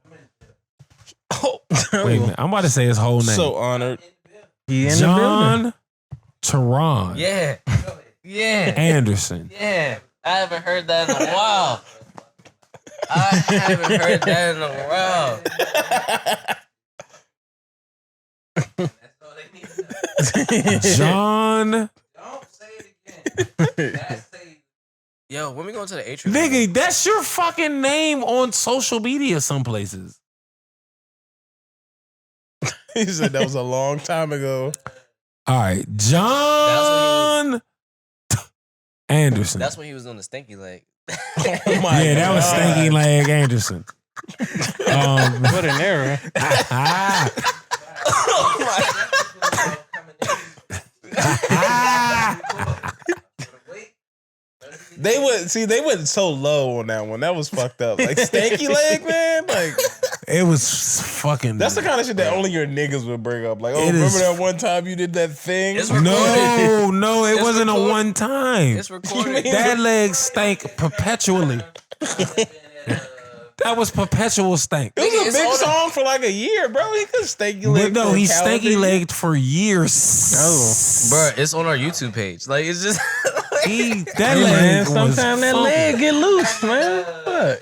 Oh, Wait a minute. I'm about to say his whole name. so honored. He in the building. John Teron Yeah. Yeah. Anderson. Yeah. I haven't heard that in a while. I haven't heard that in a while. John. Don't say it again. Yo, when we going to the atrium? Nigga, that's your fucking name on social media some places. He said that was a long time ago. All right. John Anderson. That's when he was on the stinky leg. Oh my Yeah, that was God. Stanky Leg Anderson. What an error. They went so low on that one. That was fucked up. Like stanky leg, man. Like It was fucking. that's the kind of shit that only your niggas would bring up. Like, oh, It remember is- that one time you did that thing? It's recorded. No, it It's wasn't a recorded. one time. It's recorded. That leg stank perpetually. That was perpetual stank. It was a It's big on the- song for like a year, bro. He could stanky But leg. no, for a he's calendar stanky year. legged for years. Bruh, it's on our YouTube page. Like, it's just. That Hey, leg man, was sometimes that funky. leg get loose, man. What?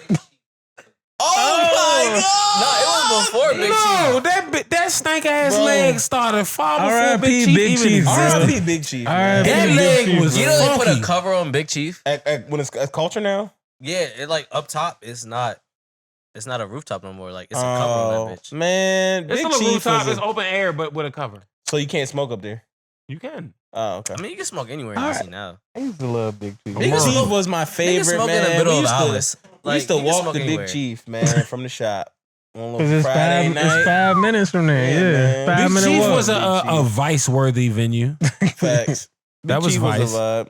Oh my God. No, it was before Big No, Chief. that stank ass Bro. leg started far before R.I.P. Big Chief Big even Chief, existed. bro. R.I.P. Big Chief. man. R.I.P. That Big leg Chief, was bro. You know they put funky. a cover on Big Chief? When it's a culture now. Yeah, it like up top. It's not a rooftop no more. Like it's a cover on that bitch. Man, It's Big on the Chief rooftop. was It's open air, but with a cover. so you can't smoke up there. You can. Oh, okay. I mean, you can smoke anywhere in All DC right. now. I used to love Big Chief. Big Come on. Chief was my Niggas favorite, smoke in the man. middle We of used the to, hours. we used to you can walk smoke the anywhere. Big Chief, man, from the shop. On a little Because Friday it's night. 5 minutes from there. Yeah, Yeah, man. 5 Big minute Chief walk. was a Big Chief. vice-worthy venue. Facts. That Big was Chief Vice. was a vibe.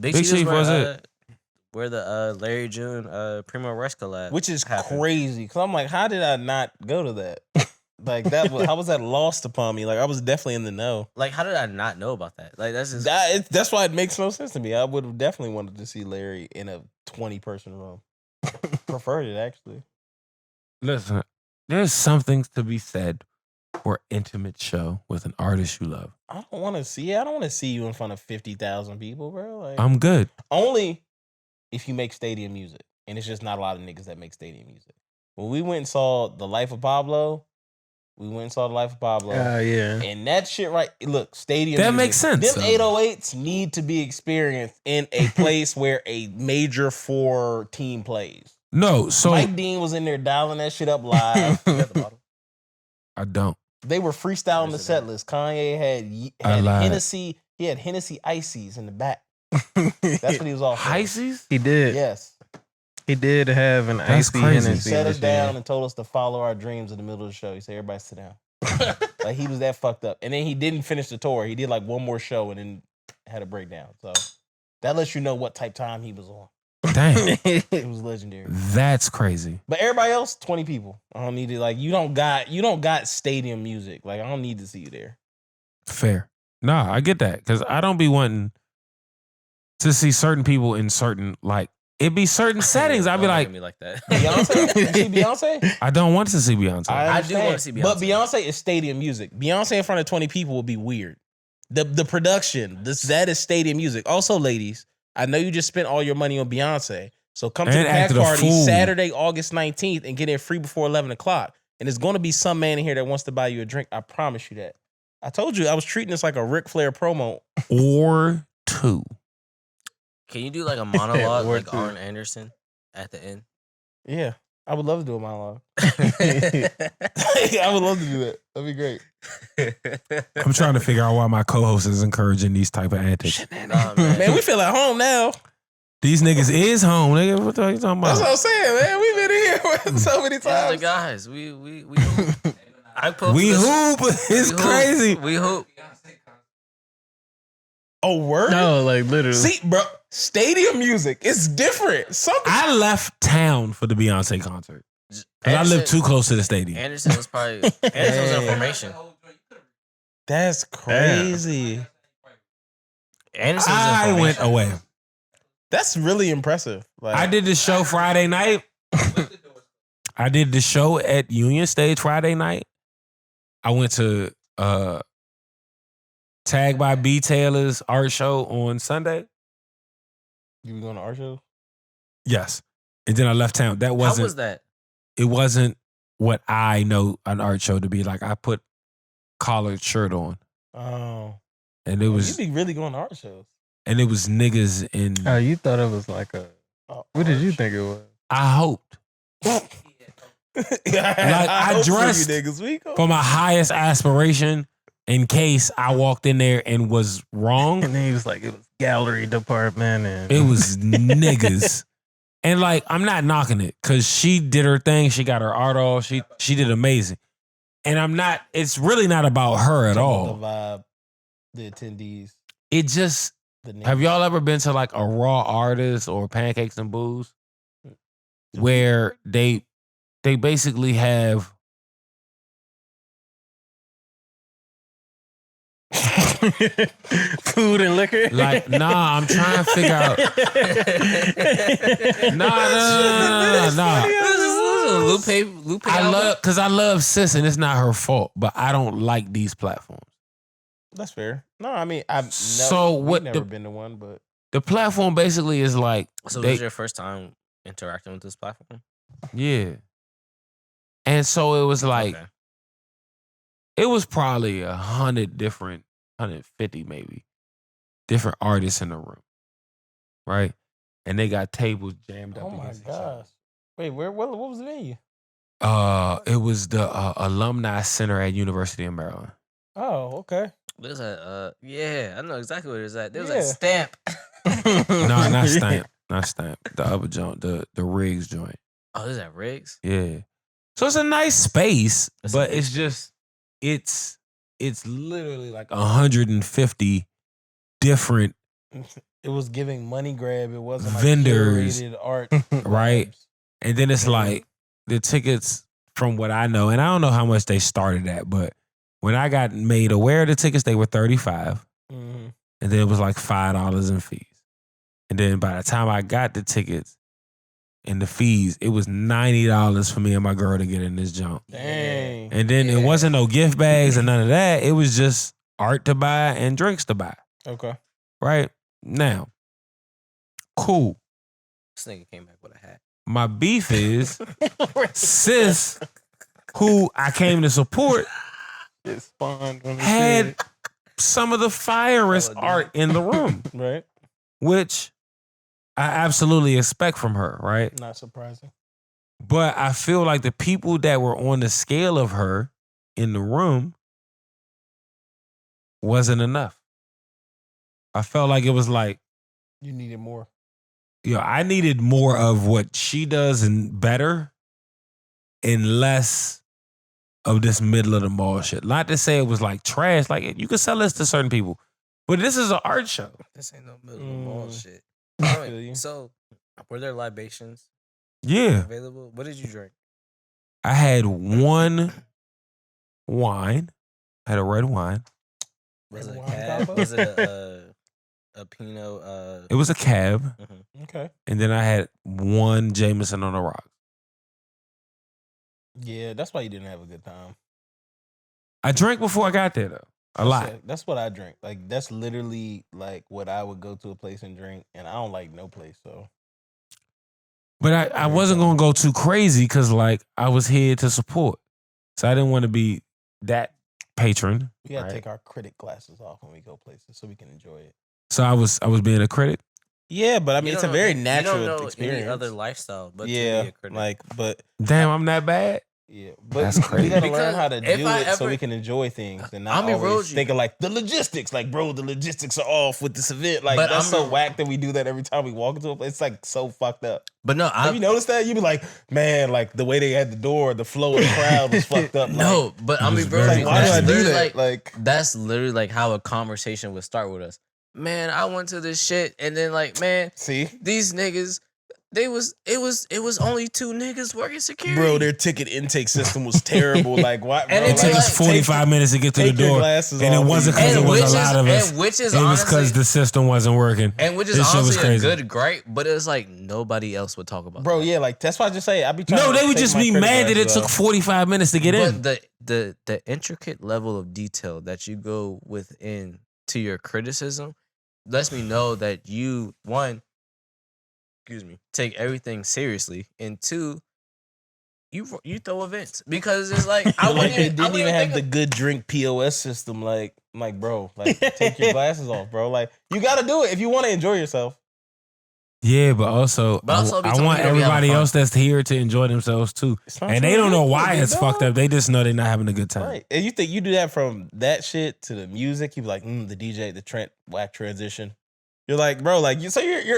Big Big Chief Chief where, was it. Where the Larry June Primo Rush collab, Which is happened. crazy. Cause I'm like, how did I not go to that? Like that was how was that lost upon me? Like I was definitely in the know. Like, how did I not know about that? Like, that's just That's why it makes no sense to me. I would have definitely wanted to see Larry in a 20-person room. Preferred it actually. Listen, there's something to be said for intimate show with an artist you love. I don't want to see it. I don't want to see you in front of 50,000 people, bro. Like I'm good. only if you make stadium music, and it's just not a lot of niggas that make stadium music. When we went and saw The Life of Pablo, Yeah. and that shit right. Look, stadium. That music, makes sense, Them though. 808s need to be experienced in a place where a major 4 team plays. No, so Mike Dean was in there dialing that shit up live. You got the bottle? I don't. They were freestyling the Where's it set at? list. Kanye I had lied. Hennessy. He had Hennessy Ices in the back. That's what he was off. of. Pisces? He did. Yes. He did have an That's icy crazy. He Hennessy. sat us this year. down and told us to follow our dreams in the middle of the show. He said, "Everybody sit down." Like he was that fucked up. And then he didn't finish the tour. He did like one more show and then had a breakdown. So that lets you know what type time he was on. Dang. It was legendary. That's crazy. But everybody else, 20 people. I don't need to like you don't got stadium music. Like I don't need to see you there. Fair. Nah, I get that. Because I don't be wanting to see certain people in certain, like, it be certain settings. I'd be Don't look like, at me like that. Beyonce? You see Beyonce? I don't want to see Beyonce. I do wanna see But Beyonce. Beyonce is stadium music. Beyonce in front of 20 people would be weird. The production, that is stadium music. Also, ladies, I know you just spent all your money on Beyonce. So come to And the pack acted a party fool. Saturday, August 19th and get in free before 11 o'clock. And there's going to be some man in here that wants to buy you a drink. I promise you that. I told you I was treating this like a Ric Flair promo. Or two. Can you do like a monologue Or like two. Arn Anderson at the end? Yeah, I would love to do a monologue. I would love to do that. That'd be great. I'm trying to figure out why my co-host is encouraging these type of antics. Nah, man. Man, we feel at home now. These niggas is home, nigga. What the hell you talking That's what about? I'm saying, man. We've been in here so many These are the times. guys. We hoop. I posted We this- hoop. It's we hoop. crazy. We hoop. Oh, word? No, like literally. See, bro, stadium music is different. Something. I left town for the Beyonce concert. Because I live too close to the stadium. Anderson was probably Anderson was in formation. That's crazy. Anderson was in I formation. went away. That's really impressive. Like, I did the show Friday night. I did the show at Union Stage Friday night. I went to Tag by B Taylor's art show on Sunday. You were going to our show? Yes. And then I left town. That How wasn't was that? it wasn't what I know an art show to be like. I put collared shirt on. Oh. And it was You'd be really going to our shows. niggas in Oh, you thought it was like a. Oh, What did art you show. think it was? I hoped. I dressed you niggas. We go. For my highest aspiration in case I walked in there and was wrong. And then he was like, it was gallery department and It was niggas. And like, I'm not knocking it because she did her thing. She got her art off. She did amazing. And it's really not about her at all. The vibe, the attendees. It just, have y'all ever been to like a Raw Artist or Pancakes and Booze? Where they basically have food and liquor. like, nah, I'm trying to figure out. Nah. Lupe I love Sis, and it's not her fault, but I don't like these platforms. That's fair. No, I mean, I've never been to one, but the platform basically is like. So this is your first time interacting with this platform? Yeah. And so it was like, it was probably 150 maybe, different artists in the room, right? And they got tables jammed up. Oh my gosh! Wait, what was the venue? It was the Alumni Center at University of Maryland. Oh, okay. There's I know exactly what it is at. There's a Stamp. No, not Stamp. Not Stamp. The other joint, the Riggs joint. Oh, is that Riggs? Yeah. So it's a nice space, but it's just, it's literally like 150 different. It was giving money grab. It wasn't like vendors, curated art, right? And then it's like the tickets, from what I know, and I don't know how much they started at, but when I got made aware of the tickets, they were $35, and then it was like $5 in fees. And then by the time I got the tickets and the fees, it was $90 for me and my girl to get in this jump. Dang. And then it wasn't no gift bags and none of that. It was just art to buy and drinks to buy. Okay. Right? Now, cool. This nigga came back with a hat. My beef is Sis, who I came to support, It spawned when had some of the firest art in the room. Right. Which I absolutely expect from her, right? Not surprising. But I feel like the people that were on the scale of her in the room wasn't enough. I felt like it was like, you needed more. I needed more of what she does and better and less of this middle of the mall shit. Not to say it was like trash. Like, you could sell this to certain people. But this is an art show. This ain't no middle of the mall shit. I feel you. So, were there libations Yeah. available? What did you drink? I had one wine. I had a red wine. Was it a wine cab? combo? Was it a Pinot? It was a cab. Okay. And then I had one Jameson on the rocks. Yeah, that's why you didn't have a good time. I drank before I got there, though. A lot. That's what I drink. Like, that's literally like what I would go to a place and drink, and I don't like no place, so. But I wasn't going to go too crazy because, like, I was here to support. So I didn't want to be that patron. We got to take our critic glasses off when we go places so we can enjoy it. So I was being a critic? Yeah, but I mean, it's a very natural you don't know experience. Any other lifestyle, but yeah, to be a critic. like, but Damn, I'm that bad? yeah, but That's crazy. we gotta Because learn how to if do I it so ever- we can enjoy things and not I'm always enrolled you. thinking like the logistics. Like, bro, the logistics are off with this event. Like, But that's I'm so whack that we do that every time we walk into a place. It's like so fucked up. But no, Have you noticed that? You be like, man, like the way they had the door, the flow of the crowd was fucked up. no, but I'm was be real. very Like, why do I That's do literally that? Like, that's literally like how a conversation would start with us. Man, I went to this shit, and then like, man, see, these niggas, it was only 2 niggas working security. bro, their ticket intake system was terrible. Like, why? And bro, it It took like, us 45 minutes to get to the take your door. glasses And it off. wasn't because and it which was a is lot of us. and which is It was honestly because the system wasn't working. and which is This shit was honestly a crazy. good gripe, but it's like nobody else would talk about. Bro, that. yeah, like that's why I just say I be trying No, to they would take just my be critic mad that it glasses took off. 45 minutes to get in. But the intricate level of detail that you go within to your criticism lets me know that you, one, take everything seriously, and two, you throw events because it's like I Like they wouldn't didn't even have the think good drink POS system. Like, bro, like take your glasses off, bro. Like, you got to do it if you want to enjoy yourself. Yeah, but also, But also be I talking want about we having everybody fun. else that's here to enjoy themselves too. It's not And they trying don't to know get why it, it's fucked dog. up. They just know they're not having a good time. Right. And you think you do that from that shit to the music, you be like, the DJ, the whack transition. You're like, bro, like you're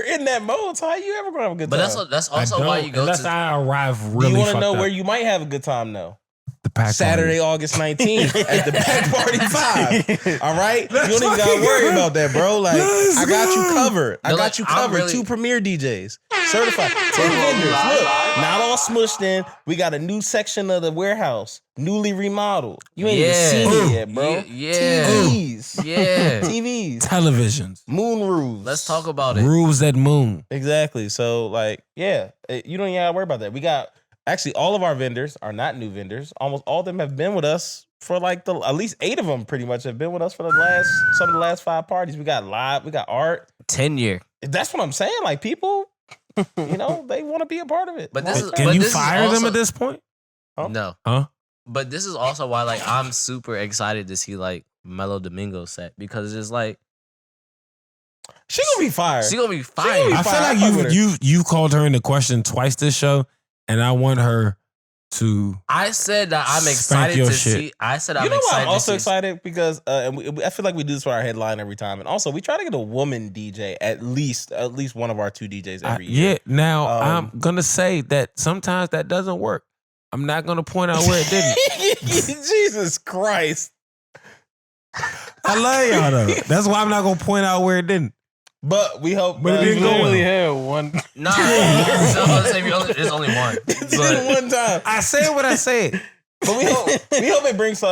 in that mode. So how you ever gonna have a good But time? that's I also why don't, you go unless to. I arrive Do really you want to fucked know up. where you might have a good time though? The pack Saturday, party. August 19th at the Pack Party 5. All right? Let's you don't even fucking gotta worry go. about that, bro. Like, Let's I got you go. covered. I No, got like, you I'm covered. really- 2 premier DJs. Certified. 10 vendors. Look, not all smushed in. We got a new section of the warehouse. Newly remodeled. You ain't even seen it yet, bro. Yeah. TVs. Yeah. TVs. Televisions. Moon roofs. Let's talk about it. Roofs that moon. Exactly. So, like, yeah, you don't even gotta worry about that. We got actually all of our vendors are not new vendors. Almost all of them have been with us for like at least 8 of them pretty much have been with us for some of the last 5 parties. We got live, we got art. 10-year. That's what I'm saying. Like people, they want to be a part of it. But this is- Can but you this is fire them also- at this point? Huh? No. Huh? But this is also why like I'm super excited to see like Mellow Domingo set because it's just like She gonna be fired. she gonna be gonna fire. be I fire. I feel fuck like with her. you called her into question twice this show, and I want her to. I said that I'm Spank excited your to shit. see. I said You I'm know why excited. I'm also to see, excited because I feel like we do this for our headline every time, and also we try to get a woman DJ at least one of our 2 DJs every year. Yeah. Now Um, I'm gonna say that sometimes that doesn't work. I'm not gonna point out where it didn't. Jesus Christ! I love y'all though. That's why I'm not gonna point out where it didn't. But we hope. But it didn't go Literally well. had one. Nah, there's only one. It's But in one time. I said what I said. But we hope it brings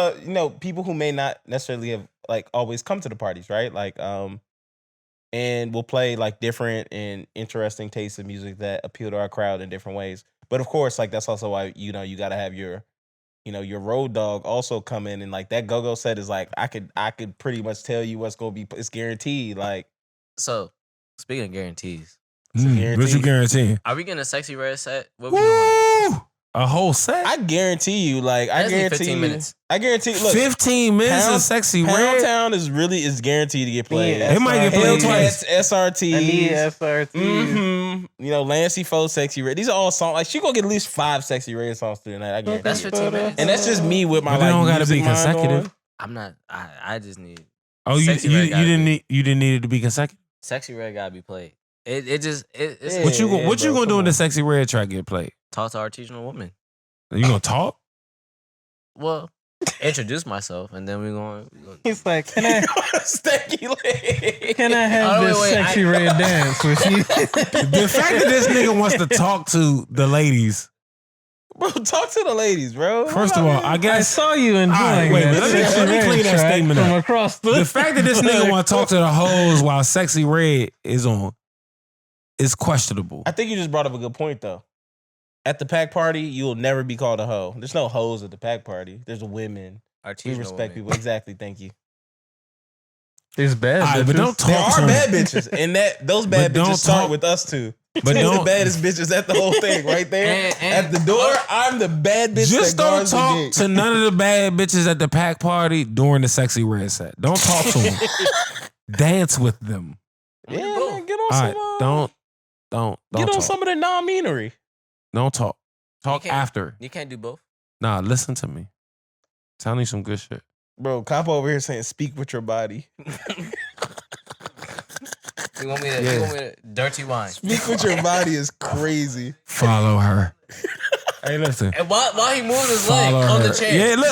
people who may not necessarily have like always come to the parties, right? Like and we'll play like different and interesting tastes of music that appeal to our crowd in different ways. But of course, like that's also why you got to have your your road dog also come in, and like that go-go set is like I could pretty much tell you what's gonna be. It's guaranteed. Like so speaking of guarantees, It's a What guarantee. you guaranteeing? are we getting a Sexy Red set? What we doing? Woo! A whole set? I guarantee you, like I That's like guarantee 15 you, minutes. I guarantee. Look, 15 minutes Pound- of Sexy Pound Red? Town is guaranteed to get played. Yeah, It might get played twice. SRT. I need SRT. Mm-hmm. Lancey Fo, Sexy Red. These are all songs. Like she gonna get at least 5 Sexy Red songs through the night. I guarantee. That's you. 15 minutes. And that's just me with my But they like don't gotta music be mind consecutive. going. I'm not. I just need Oh, you Sexy Red gotta didn't be- need it to be consecutive? Sexy Red gotta be played. It's Yeah. What you bro, gonna do come when the on. Sexy Red track get played? talk to artisanal woman. You gonna talk? Well, introduce myself and then we're going. He's like, can I Stanky leg. can I have Oh, this wait, sexy red dance with you? The fact that this nigga wants to talk to the ladies. Bro, talk to the ladies, bro. First of all, I I guess saw you enjoying right, wait, that let me- sexy let me red clean that track statement from up. across the fact that this nigga want to talk to the hoes while Sexy Red is on is questionable. I think you just brought up a good point though. At the pack party, you will never be called a hoe. There's no hoes at the pack party. There's women. We Artisanal respect woman. people. Exactly. Thank you. There's bad All right, but bitches. don't There talk are to bad him. bitches, and those bad But don't bitches start talk- with us too. But We're the don't baddest bitches at the whole thing, right there And- at the door. I'm the bad bitch. just that don't guards the talk gate. to none of the bad bitches at the pack party during the Sexy Red set. Don't talk to them. Dance with them. Yeah, Both. man, get on All some. right, don't get on talk. some of the non-meanery. Don't talk. Talk can't- after. You can't do both. Nah, listen to me. Tell me some good shit. Bro, cop over here saying speak with your body. You want me to? Yeah. You want me to? Dirty wine. Speak with your body is crazy. Follow her. Hey, listen. And while he moved his leg Follow on her. the chair. Yeah, look.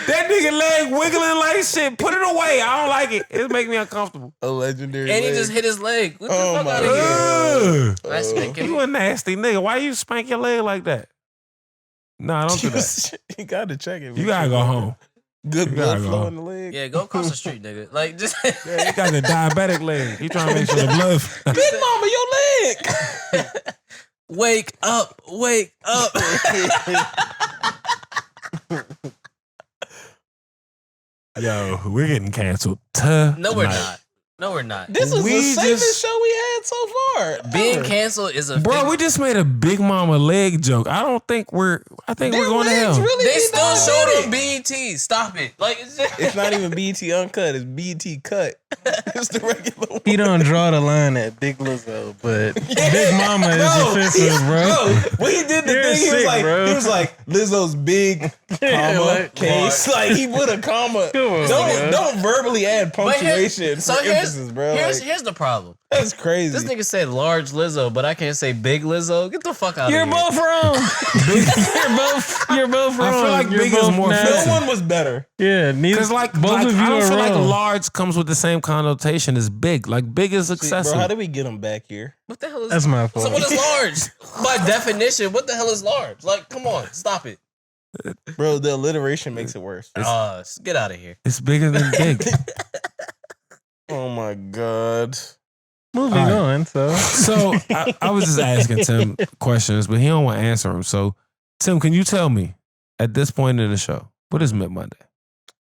That nigga leg wiggling like shit. Put it away. I don't like it. It make me uncomfortable. A legendary. And he leg. just hit his leg. What the Oh fuck my out of here? Ugh. That's spanking. You a nasty nigga. Why you spank your leg like that? Nah, don't do that. You gotta check it. You gotta go home. Good You blood gotta go flow home. in the leg. Yeah, go across the street, nigga. Like just. Yeah, you got the diabetic leg. You trying to make sure the blood. Big mama, your leg. Wake up! Wake up! Yo, we're getting canceled. No, we're not. No, we're not. This was We the safest just- show we had so far. Being ever. canceled is a Bro, we just made a Big Mama leg joke. I think we're Their going to legs hell. really They be still done showed with on it. BET. Stop it. Like It's not even BET uncut. It's BET cut. It's the regular one. He don't draw the line at Big Lizzo, but Big Mama is offensive, bro. When he did the You're thing, sick, bro. he was like Lizzo's big comma like, case. Like he put a comma. Come on, man. Don't verbally add punctuation for emphasis, bro. Here's the problem. That's crazy. This nigga said large Lizzo, but I can't say big Lizzo. Get the fuck out of here. You're both wrong. You're both wrong. I feel like You're Big is both more not- offensive. No one was better. Yeah, neither. Because both like of you I don't are feel like wrong. large comes with the same connotation as big. Like big is Bro, excessive. how did we get him back here? What the hell is That's my So fault. what is large? By definition, what the hell is large? Like, come on, stop it. Bro, the alliteration makes it worse. Get out of here. It's bigger than big. Oh my god. Moving All right. on. So I was just asking Tim questions, but he don't want to answer them. So Tim, can you tell me at this point in the show, what is Mid Monday?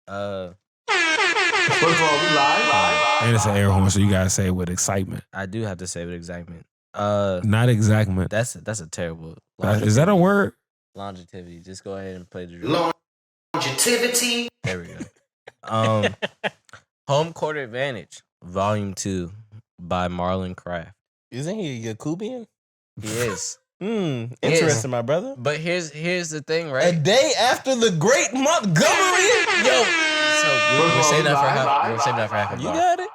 Uh, First of all, we live. And it's an air horn, so you gotta say it with excitement, I do have to say with excitement. not exactment. That's a terrible. Is that a word? Longevity. Just go ahead and play the drill. Longevity. There we go. Home Court Advantage, Volume 2 by Marlon Craft. Isn't he a Yakubian? He is. Interesting, my brother. But here's the thing, A right? day after the great Montgomery. Yo, so we're saving that for half. We're saving that for half a You bar. got it.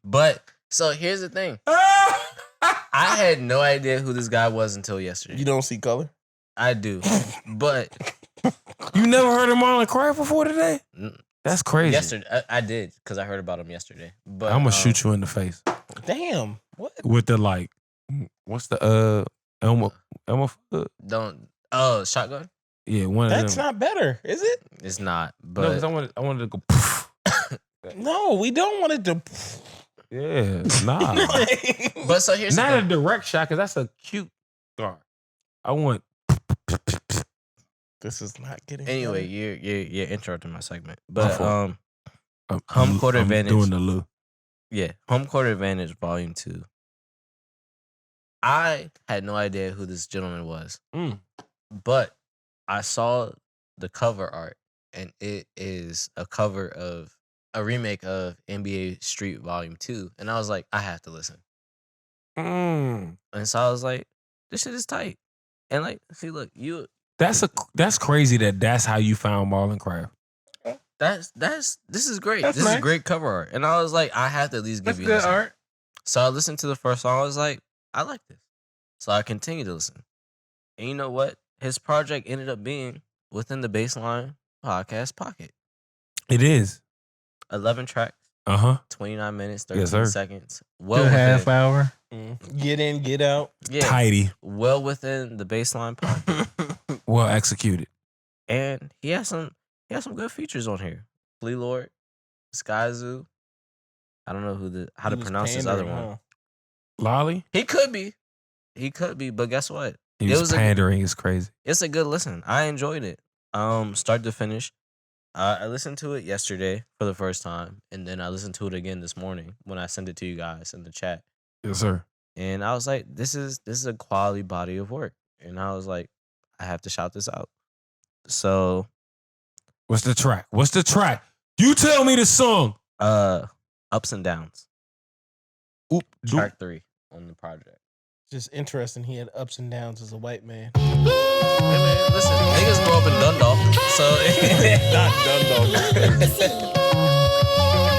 But so here's the thing. I had no idea who this guy was until yesterday. You don't see color. I do, but You never heard of Marlon Craft before today? That's crazy. yesterday I did because I heard about him yesterday. But I'm gonna shoot you in the face Damn. What? with the like. What's the Elmo? Don't shotgun. Yeah, one of That's them. not better, is it? It's not, No, but 'cause I wanted to go. Poof. No, we don't want it to. Yeah, nah. but so here's Not the a thing. direct shot, because that's a cute scar. I want. This is not getting. Anyway, better. you're interrupting my segment. But fault. Home I'm- court I'm advantage. Doing the Lou. Yeah, Home Court Advantage Volume 2. I had no idea who this gentleman was. But I saw the cover art, and it is a cover of a remake of NBA Street Volume 2. And I was like, I have to listen. And so I was like, this shit is tight. And like, see, look, That's crazy that's how you found Marlon Craft. this is great. That's This is nice. great cover art. And I was like, I have to at least give That's you good this. art. So I listened to the first song. I was like, I like this. So I continued to listen. And you know what? His project ended up being within the BASSLINE podcast pocket. It is. 11 tracks, 29 minutes, 13 Yes, sir. seconds. Good Well half within, hour. Get in, get out. yeah, Tidy. well within the BASSLINE pocket. Well executed. And he has some good features on here. Flea Lord, Sky Zoo. I don't know how to He was pronounce this other pandering, one. huh? Lolly? He could be, but guess what? He It was was a- pandering. It's crazy. It's a good listen. I enjoyed it. Start to finish. I listened to it yesterday for the first time, and then I listened to it again this morning when I sent it to you guys in the chat. Yes, sir. And I was like, this is a quality body of work. And I was like, I have to shout this out. So What's the track? You tell me the song. Ups and Downs. Track 3 on the project. Just interesting. He had ups and downs as a white man. Hey man, listen, niggas grew up in Dundalk, so Not Dundalk.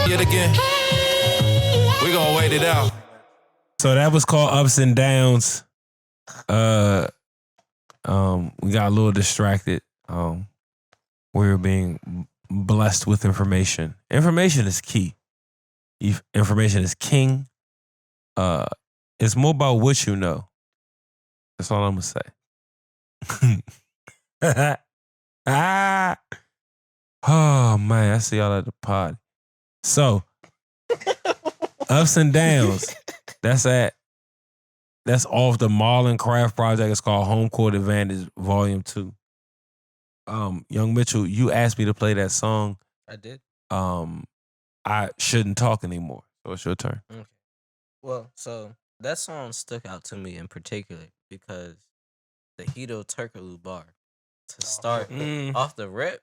Yet again. We gonna wait it out. So that was called Ups and Downs. We got a little distracted. We were being blessed with information. Information is key. Information is king. It's more about what you know. That's all I'm gonna say. Oh man, I see y'all at the pod. So, Ups and Downs. That's off the Marlon Craft project. It's called Home Court Advantage Volume 2. Young Mitchell, you asked me to play that song. I did. I shouldn't talk anymore. So it's your turn. Well, so that song stuck out to me in particular because the Hito Turkaloo bar to start off the rip.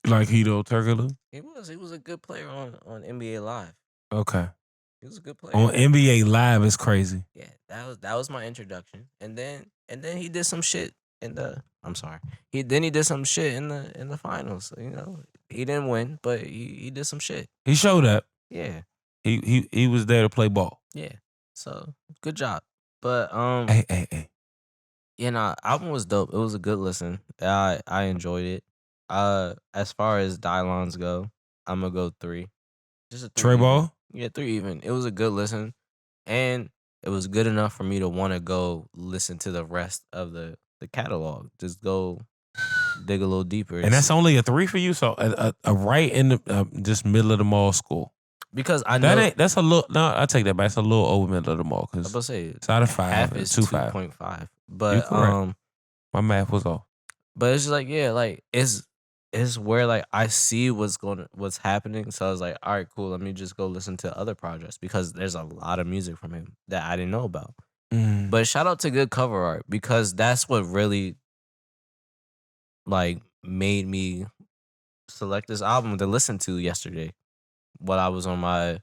Like Hito Turkoglu? He was a good player on NBA Live. Okay. He was a good player. On NBA Live is crazy. Yeah, that was my introduction. And then he did some shit in the He did some shit in the finals. You know, he didn't win, but he did some shit. He showed up. Yeah. He was there to play ball. Yeah. So good job. But Hey. you know, album was dope. It was a good listen. I enjoyed it. As far as Dylons go, I'm gonna go 3. Just a 3 Trey even. Ball? Yeah, 3 even. It was a good listen, and it was good enough for me to want to go listen to the rest of the catalog. Just go dig a little deeper. And that's only a 3 for you. So a right in the just middle of the mall school. because I know That's a little. No, I take that back. It's a little over middle of the mall I was because about to say it's out of 5. half is 2.5. 2.5. You But correct. My math was off. but it's just like like it's where like I see what's happening. So I was like, all right, cool. Let me just go listen to other projects because there's a lot of music from him that I didn't know about. Mm. But shout out to good cover art because that's what really like made me select this album to listen to yesterday while I was on my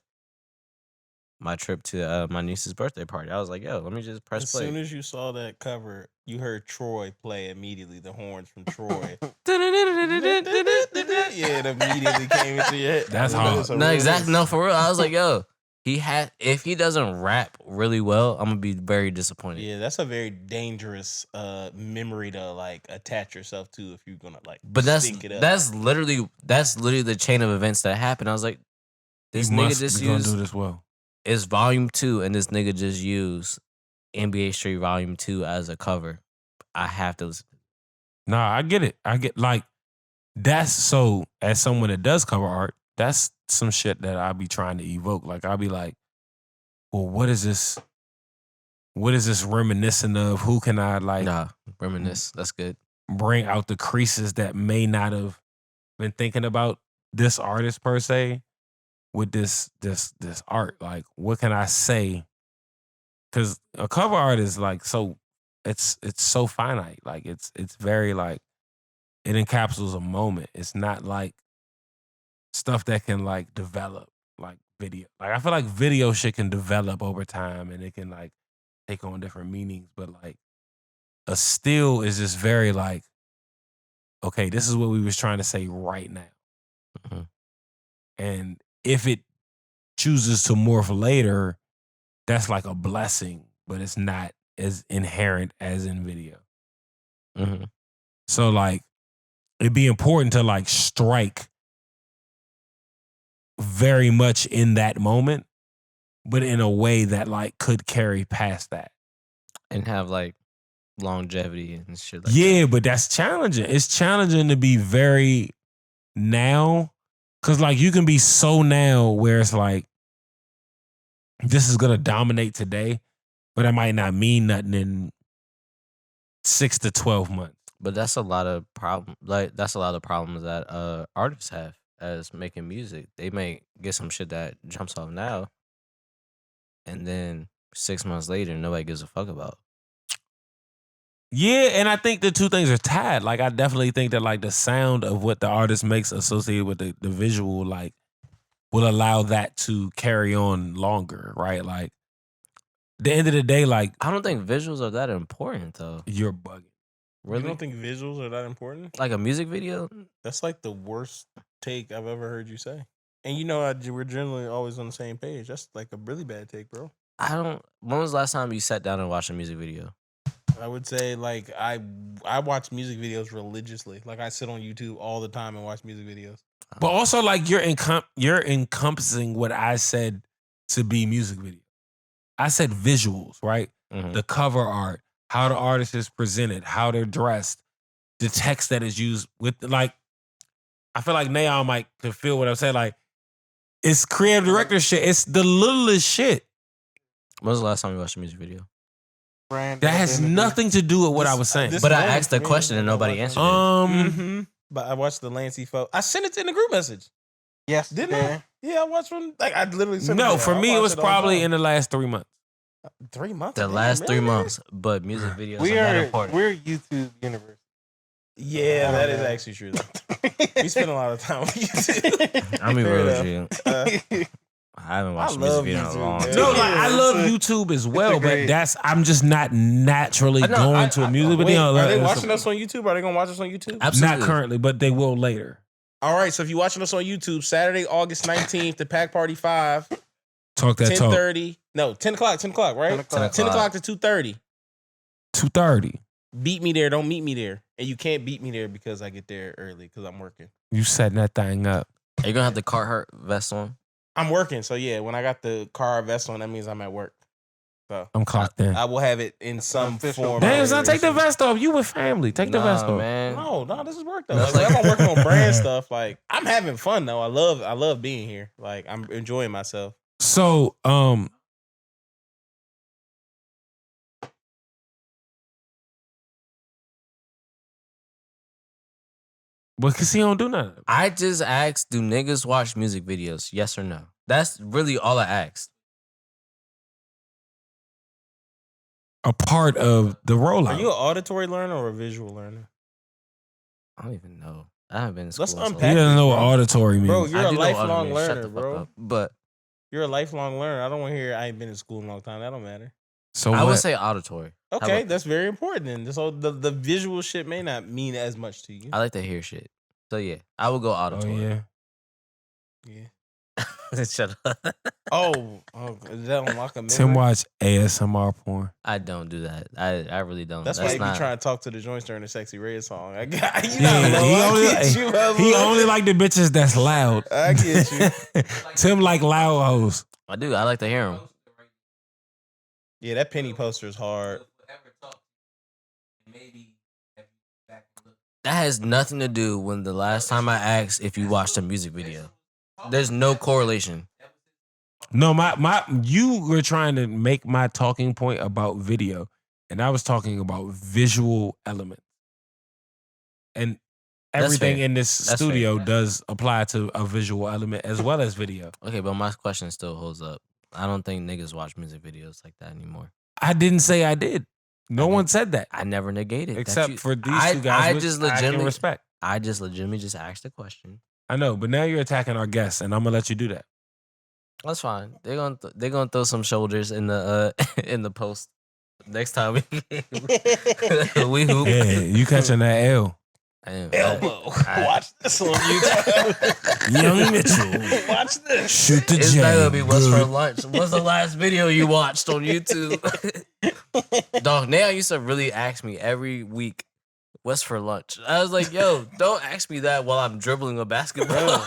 trip to my niece's birthday party. I was like, yo, let me just press As play. soon as you saw that cover, you heard Troy play immediately. The horns from Troy. Yeah, it immediately came into your head. That's I mean, hard. it's a No, real- exactly. No, for real. I was like, yo, if he doesn't rap really well, I'm gonna be very disappointed. Yeah, that's a very dangerous memory to like attach yourself to if you're gonna like. But stink it up. that's literally the chain of events that happened. I was like, this You nigga must just be gonna used do this well. it's volume 2, and this nigga just used NBA Street Volume 2 as a cover. I have to listen. Nah, I get it. I get like that's so as someone that does cover art, that's some shit that I'll be trying to evoke. Like I'll be like, well, what is this? What is this reminiscent of? Who can I like Nah, reminisce. That's good. bring out the creases that may not have been thinking about this artist per se with this art? Like, what can I say? Because a cover art is like so it's so finite. Like it's very like it encapsulates a moment. It's not like stuff that can like develop like video. Like I feel like video shit can develop over time and it can like take on different meanings. But like a still is just very like, okay, this is what we was trying to say right now. Mhm. And if it chooses to morph later, that's like a blessing, but it's not as inherent as in video. Mm-hmm. So like it'd be important to like strike very much in that moment, but in a way that like could carry past that. And have like longevity and shit like Yeah, but that's challenging. It's challenging to be very now. Cause like you can be so now where it's like this is gonna dominate today, but it might not mean nothing in 6 to 12 months. But that's a lot of problems that artists have as making music. They may get some shit that jumps off now, and then 6 months later, nobody gives a fuck about. Yeah, and I think the two things are tied. Like I definitely think that like the sound of what the artist makes associated with the visual, like will allow that to carry on longer, right? Like the end of the day, like I don't think visuals are that important though. you're bugging. Really? You don't think visuals are that important? Like a music video? That's like the worst take I've ever heard you say. And you know, we're generally always on the same page. That's like a really bad take, bro. I don't. When was the last time you sat down and watched a music video? I would say like I watch music videos religiously. Like I sit on YouTube all the time and watch music videos. But also like you're encompassing what I said to be music video. I said visuals, right? Mhm. The cover art, how the artist is presented, how they're dressed, the text that is used with like I feel like Nayion could feel what I'm saying. Like it's creative director shit. It's the littlest shit. When was the last time you watched a music video? That has nothing to do with what I was saying. this But I moment asked the for me, question and I nobody watched answered it. it. Mm-hmm. But I watched the Lancey photo. I sent it in the group message. Yes, Didn't I? Yeah, I watched one. Like I literally said No, that. for I me, it watch was all the probably time. in the last 3 months. 3 months. The Damn, last 3 really, nigga? months, but music videos We are not are important. we're YouTube university. Yeah, I that don't is know. actually true. Though. We spend a lot of time on YouTube. I'm Fair real enough. with you. I haven't watched a music love video in a YouTube, long man. time. No, like Yeah, I love it's a- YouTube as well, but great- I'm just not naturally I know, going to a music Wait, video. are they It's watching us on YouTube? Are they gonna watch us on YouTube? Absolutely. Not currently, but they will later. All right, so if you're watching us on YouTube, Saturday, August 19th, the Pack Party 5, Talk that talk. 10:30. No, 10 o'clock, 10 o'clock, right? 10 o'clock. 10 o'clock to 2:30. 2:30. Beat me there, don't meet me there. And you can't beat me there because I get there early because I'm working. You setting that thing up. Are you gonna have the Carhartt vest on? I'm working, so yeah, when I got the car vest on, that means I'm at work. So I'm clocked in. I will have it in some Official. form. Damn, or son, take the iteration. vest off. You with family. Take the vest off. man. No, this is work though. That's Like, like- I'm working on brand stuff. Like I'm having fun though. I love being here. Like I'm enjoying myself. So, but cause he don't do nothing. I just asked, do niggas watch music videos? Yes or no? That's really all I asked. A part of the rollout. Are you an auditory learner or a visual learner? I don't even know. I haven't been in school. Let's in so long. He unpack doesn't know what Bro. auditory means. Bro, you're I a do know lifelong automation. Shut learner, the fuck bro. up. But You're a lifelong learner. I don't want to hear I ain't been in school in a long time. That don't matter. So I what? would say auditory. How Okay, about- that's very important. Then so the visual shit may not mean as much to you. I like to hear shit. So yeah, I would go Oh auditory. yeah. Yeah. Shut up. Oh, is that unlock a memory? Tim watch ASMR porn. I don't do that. I really don't. That's why you be trying to talk to the joints during the Sexy Red song. I got you. Yeah, Know, he I only- get you. He only like the bitches that's loud. I get you. Tim like loud hoes. I do. I like to hear them. Yeah, that penny poster is hard. That has nothing to do when the last time I asked if you watched a music video. There's no correlation. No, you were trying to make my talking point about video, and I was talking about visual elements. And That's everything fair. in this That's studio does apply to a visual element as well as video. Okay, but my question still holds up. I don't think niggas watch music videos like that anymore. I didn't say I did. No one said that. I never negated. that Except you- for these I- two guys, I which just I can legitimately respect. I just legitimately just asked a question. I know, but now you're attacking our guests, and I'm gonna let you do that. That's fine. They're gonna throw some shoulders in the in the post next time we hoop. Yeah, you catching that L. Elbow. Watch this on YouTube. Young Mitchell. Watch this. Shoot the It's J. not gonna be what's for Good. lunch. What's the last video you watched on YouTube? Dog, now used to really ask me every week, what's for lunch? I was like, yo, don't ask me that while I'm dribbling a basketball.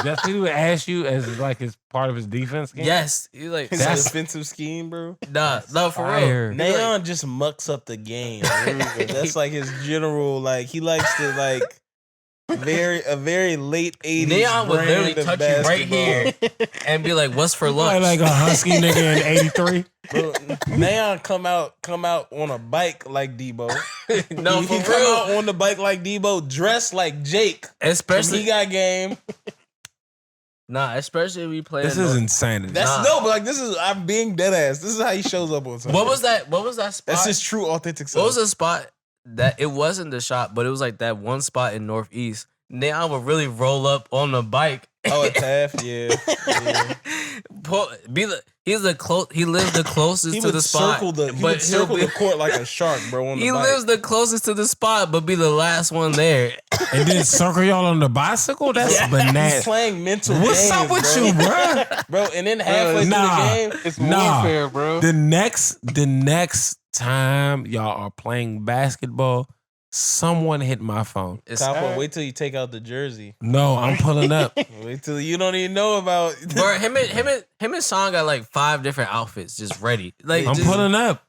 That's what he would ask you as like his part of his defense game? Yes. He's like, It's an That's- defensive scheme, bro. nah, no, for Fire. real. Nayion just mucks up the game. Bro. That's like his general. Like he likes to like a very late 80s. Nayion would literally brand of touch you right basketball. here and be like, what's for Like, lunch? like a husky nigga in 83. Bro, Nayion come out on a bike like Debo. No, he for come real. out on the bike like Debo, dressed like Jake. From Especially, He Got Game. especially if we play. This is insanity. That's Nah. no, but like this is I'm being dead ass. This is how he shows up on Sunday. What was that? What was that spot? That's his true authentic self. What was the spot that it wasn't the shop, but it was like that one spot in Northeast. Now would really roll up on the bike. Oh, a Taft, yeah. He lives the closest He to would the spot, circle the he but would circle he'll the be, court like a shark, bro. On the he bike. lives the closest to the spot, but be the last one there. And then circle y'all on the bicycle? That's He's bananas. playing mental What's games, up with bro. you, bro? Bro, and then halfway Nah. through the game, It's Nah. warfare, bro. The next time y'all are playing basketball, someone hit my phone. It's, Capo, wait till you take out the jersey. No, I'm pulling up. Wait till you don't even know about. bro, him and Sean got like 5 different outfits just ready. Like I'm just, pulling up.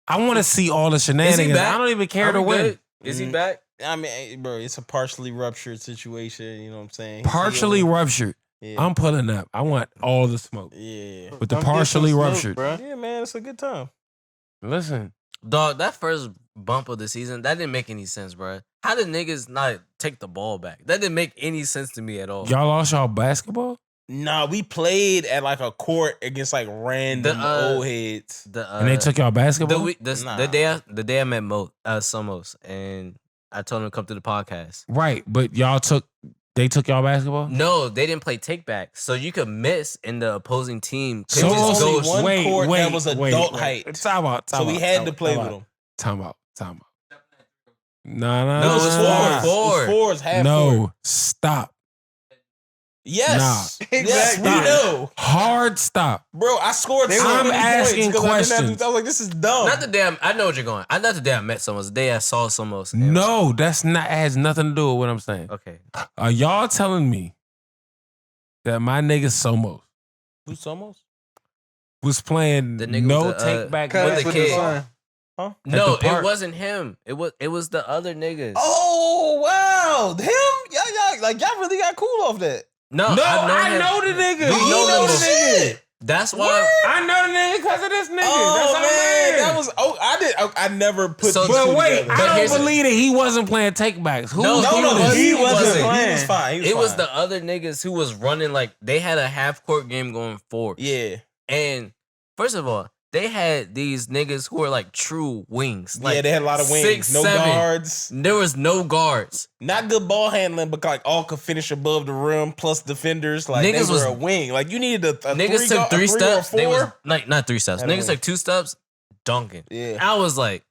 I want to see all the Is he shenanigans. back? I don't even care Are to we win. good? Is he Mhm. back? I mean, bro, it's a partially ruptured situation. You know what I'm saying? Partially ruptured. Yeah. I'm pulling up. I want all the smoke. Yeah. With the Come get partially some smoke, ruptured. bro. Yeah, man, it's a good time. Listen, Dog, that first bump of the season, that didn't make any sense, bro. How did niggas not take the ball back. That didn't make any sense to me at all. Y'all lost y'all basketball? Nah, we played at like a court against like random old heads. And they took y'all basketball? The day I met Somos, and I told him to come to the podcast. Right, but they took y'all basketball? No, they didn't play take back, so you could miss and the opposing team could So just only go. one court that was adult height. Time out. So we had to play with them. Time out. Nah. No, it was four. It was fours, half No, court. stop. Yes. Nah. Yes, we Stop. know. Hard stop. Bro, I scored so I'm many asking points 'cause I didn't have questions. to- I was like, this is dumb. Not the day I know what you're going. Not the day I met Somos. The day I saw Somos. No, that's not has nothing to do with what I'm saying. Okay. Are y'all telling me that my nigga Somos Who's Somos? was playing The nigga no with the, take back with the basketball? kid. Huh? No, the park? it wasn't him. It was the other niggas. Oh, wow. Him? Y'all really got cool off that. No, I know the nigga. You know know them the nigga. That's why. I know the nigga because of this nigga. Oh, That's all man. I'm That was, I never put So- these But two wait, together. But I here's don't the- believe that he wasn't playing takebacks. Who No, was no, doing no, this? he wasn't. wasn't. He He was fine. It was the other niggas who was running like they had a half court game going forward. Yeah. And first of all, they had these niggas who were like true wings. Like yeah, they had a lot of wings. 6', No 7. guards. There was no guards. Not good ball handling, but like all could finish above the rim, plus defenders. Like Niggas they was- were a wing. Like you needed a Niggas took three steps. Or They was four. like not 3 steps. Had a Niggas wing. took 2 steps, dunking. Yeah. I was like,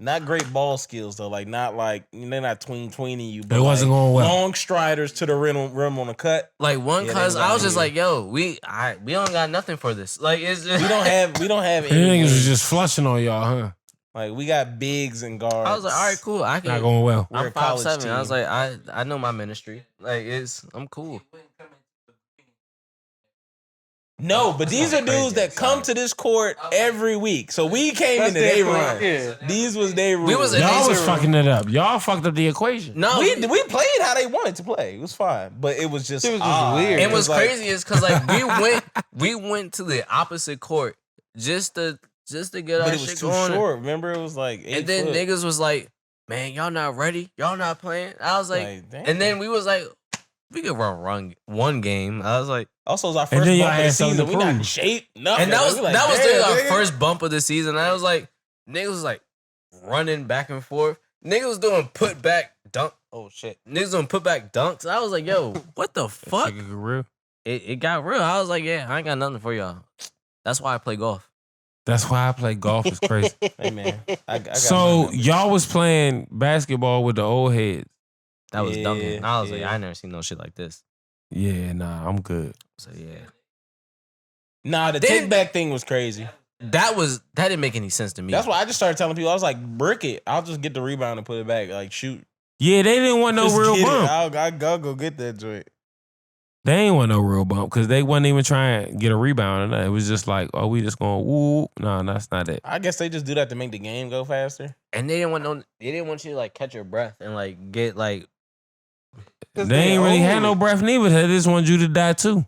Not great ball skills though. Like not like they're not tweening you. But It wasn't like, going well. Long striders to the rim on a cut. one Yeah, cuz they I was got just you. like, yo, we don't got nothing for this. Like it's just, We don't have You any niggas was wings. just flushing on y'all, huh? Like we got bigs and guards. I was like, all right, cool. I Not can. going well. We're a I'm college 5'7". team. I was like, I know my ministry. Like I'm cool. No, but these are dudes that come to this court every week. So we came into their run. Yeah. These was their rules. We was in Y'all they- was fucking it up. Y'all fucked up the equation. No, we played how they wanted to play. It was fine, but it was just It was just odd. weird. and what's was like- crazy is because like we went to the opposite court just to get our But it was shit too going. short. Remember, it was like 8 And then foot. niggas was like, man, y'all not ready. Y'all not playing. I was like, damn. and then we was like, we could run one game. I was like, also it was our And first then y'all bump of the had something season. to We not in prove. shape. Nothing. and that was We like, that was damn, literally our nigga. first bump of the season. I was like, niggas was like running back and forth. Niggas was doing put back dunk. Oh shit. Niggas doing put back dunks. I was like, yo, what the fuck? Shit get real. It got real. I was like, yeah, I ain't got nothing for y'all. That's why I play golf. That's why I play golf. It's crazy. Hey man, I got So mine. y'all was playing basketball with the old heads. That was Yeah, dunking. I was like, yeah. I ain't never seen no shit like this. Yeah, nah, I'm good. So yeah. Nah, the Then- take back thing was crazy. That didn't make any sense to me. That's why I just started telling people. I was like, brick it. I'll just get the rebound and put it back. Like shoot. Yeah, they didn't want no Just real get it. bump. I'll go get that joint. They ain't want no real bump because they wasn't even trying to get a rebound or nothing. It was just like, oh, we just going woo. No, that's not it. I guess they just do that to make the game go faster. And they didn't want you to like catch your breath and like get like They ain't really had no breath neither. They just wanted you to die too.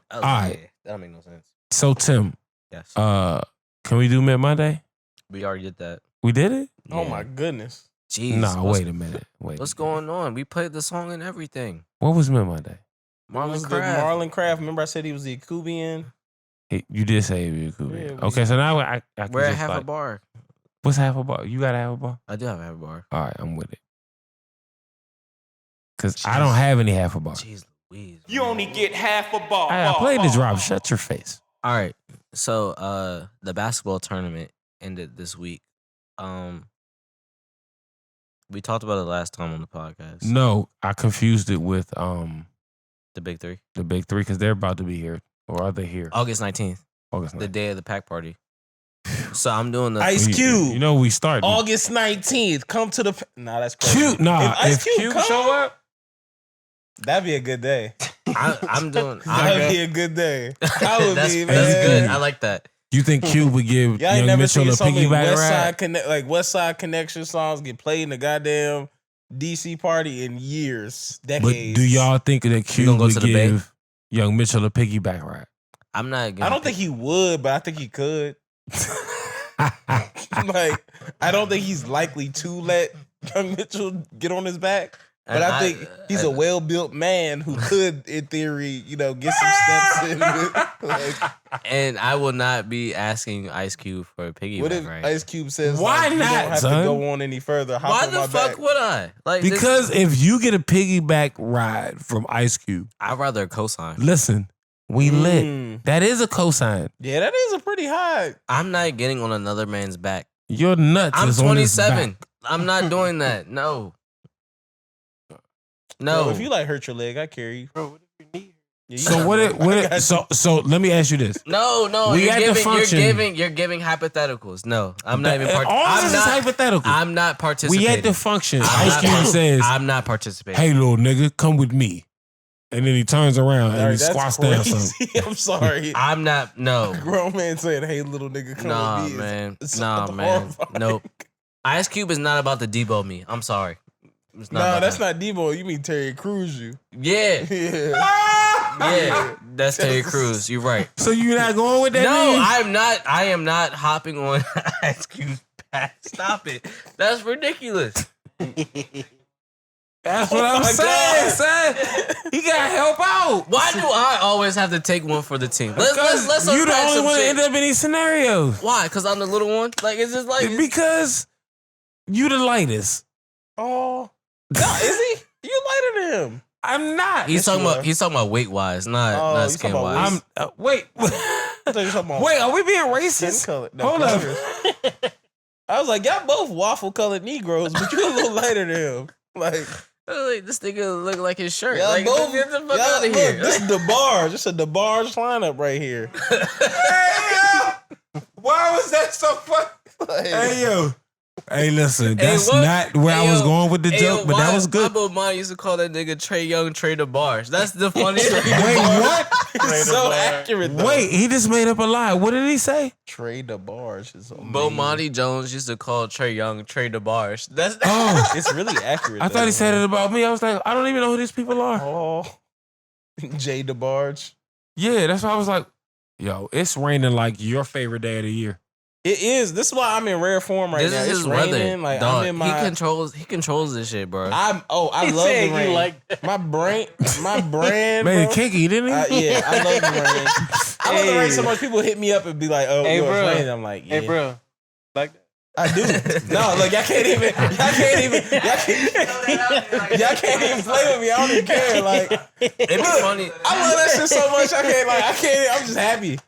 I was All like, right. yeah, that don't make no sense. So Tim, Yes. can we do Mid Monday? We already did that. We did it? Oh Yeah. my goodness. Jeez. Nah, wait a minute. What's going on? We played the song and everything. What was Mid Monday? Marlon Craft. Marlon Craft. Remember I said he was the Akubian? Hey, you did say you could be. Yeah, we- Okay, so now I can We're at just half a like, bar. what's half a bar? You got a half a bar? I do have a half a bar. All right, I'm with it. Because I don't have any half a bar. Jeez Louise. You only get half a ball. I played the drop. Shut your face. All right. So the basketball tournament ended this week. We talked about it last time on the podcast. No, I confused it with The Big Three. the big three because they're about to be here. Or are they here? August 19th, August the 9th. day of the pack party. So I'm doing the Ice Cube. You know we started. August 19th. Come to the. Nah, that's crazy. Cube. Nah, If Ice if Cube Cube come, show up, that'd be a good day. I'm doing. That'd be a good day. That would that's be, man. that's good. I like that. you think Cube would give Y'all ain't Young never Mitchell seen a so many piggyback West ride? Side West Side Connection songs get played in the goddamn DC party in years, But decades. do y'all think that gonna Cube go would to the Bay? give Young Mitchell a piggyback ride? I'm not. Gonna I don't think he would, but I think he could. Like, I don't think he's likely to let Young Mitchell get on his back. But And I think he's a well-built man who could, in theory, get some steps in. And I will not be asking Ice Cube for a piggyback. What if right? Ice Cube says, Why you don't not, have son? to go on any further? Hop Why on the my fuck back. would I? Like Because if you get a piggyback ride from Ice Cube, I'd rather cosign. listen, we lit. Mm. That is a cosign. Yeah, that is a pretty high. I'm not getting on another man's back. Your nuts I'm is on his 27. back. I'm not doing that. No. Bro, if you like hurt your leg, I carry you. Bro, what if your knee? Yeah, you So got- what? I got So let me ask you this. No, We you're at the giving, function. you're giving hypotheticals. No, I'm not even. All I'm this not. is hypothetical. I'm not participating. We at the function. I'm Ice not- Cube says, I'm not participating. "Hey, little nigga, come with me," and then he turns around and Sorry, he that's squats down. crazy. Something. I'm sorry. I'm not. No. Grown man saying, "Hey, little nigga, come Nah, with me." man. It's Nah, man. horrifying. Nope. Ice Cube is not about to debo me. I'm sorry. It's not Nah, about that's that. not Debo. You mean Terry Crews? You? Yeah. Yeah. Yeah. That's Terry Crews. You're right. So you not going with that? No, nigga? I'm not. I am not hopping on Ice Cube's back. Stop it. That's ridiculous. That's what Oh I'm my saying, God. son. He got to help out. Why do I always have to take one for the team? Let's you the unpack only some one that shit. end up in these scenarios. Why? Because I'm the little one. Like it's just like Because you the lightest. Oh, no, is he? You lighter than him. I'm not. he's talking you about. are. He's talking about weight wise, not Oh, not you skin talking about wise. I'm. Wait. I thought you were talking about Wait. Are we being skin racist? color. No, Hold up. colors. I was like, y'all both waffle colored Negroes, but you a little lighter than him. Like, Like, this nigga look like his shirt. y'all Like, both. get the fuck y'all- out of look, here. this is DeBarge. This is a DeBarge lineup right here. Why was that so funny? Like, Hey yo. Hey, listen. That's what? not where Hey, I was yo. going with the Hey, joke, yo, but that why- was good. My mom used to call that nigga Trey Young, Trey DeBarge. That's the funniest thing. Wait, what? it's so accurate though. Wait, he just made up a lie. What did he say? Trey DeBarge is amazing. Bomani Jones used to call Trey Young Trey DeBarge. That's Oh, It's really accurate. I thought he said it about me. I was like, I don't even know who these people are. Oh, Jay DeBarge. Yeah, that's why I was like, yo, it's raining like your favorite day of the year. It is. This is why I'm in rare form right this now. is It's his raining. weather. Like Dog, I'm in my. he controls this shit, bro. I love the rain. My brand, Made it bro. kinky, didn't he? Yeah, I love the rain. I love the rain so Hey. much. People hit me up and be like, "Oh, Hey, yo, bro. it's raining." I'm like, "Yeah, Hey, bro. Like that. I do." No, like y'all can't even play with me. I don't even care. Like, It'd be funny. I love that shit so much. I can't. I'm just happy.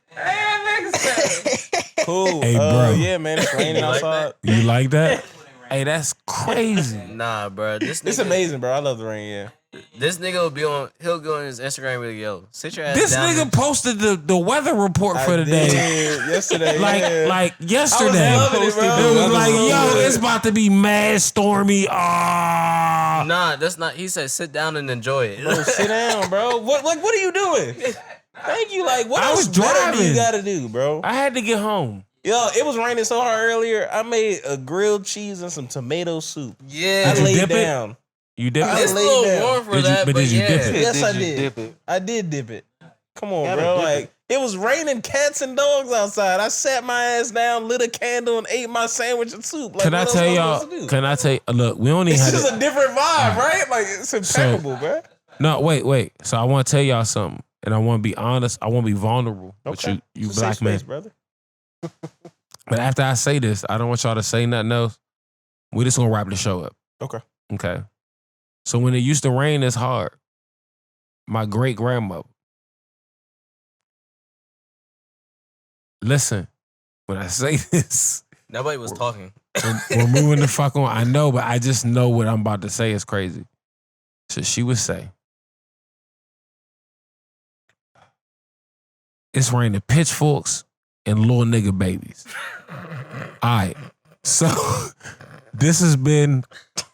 Cool. Hey, bro. Yeah, man, it's raining You like outside. You like that? Hey, that's crazy. Nah, bro. This It's nigga, amazing, bro. I love the rain. Yeah. This nigga will be on. He'll go on his Instagram and be like, "Yo, sit your ass This down." nigga posted the weather report for the I day. did yesterday. yeah. Like yesterday. loving it, bro. It was like, so yo, good. it's about to be mad stormy. Ah. Nah, that's not. He said, "Sit down and enjoy it." Bro, sit down, bro. What are you doing? Thank you. Like, what I else was better do driving. you gotta do, bro? I had to get home. Yo, it was raining so hard earlier. I made a grilled cheese and some tomato soup. Yeah, I Did you laid dip it? down. You did I it's a laid little down. warm for Did you- that, but but did you yeah. dip it? Yes, I you did. dip it? I did dip it. Come on, Gotta bro. dip Like it was raining cats and dogs outside. I sat my ass down, lit a candle, and ate my sandwich and soup. Like, Can I what else tell am y'all? supposed to do? Can I tell you? Look, we only It's had just a different vibe, right? Like it's impeccable, bro. no. Wait. So I want to tell y'all something, and I want to be honest. I want to be vulnerable with you It's a black safe men. space, brother. But after I say this, I don't want y'all to say nothing else. We just gonna wrap the show up. Okay. Okay. So when it used to rain this hard, my great grandmother. Listen, when I say this, Nobody was talking. we're moving the fuck on. I know, but I just know what I'm about to say is crazy. So she would say, it's raining pitchforks and little nigga babies. All right. So this has been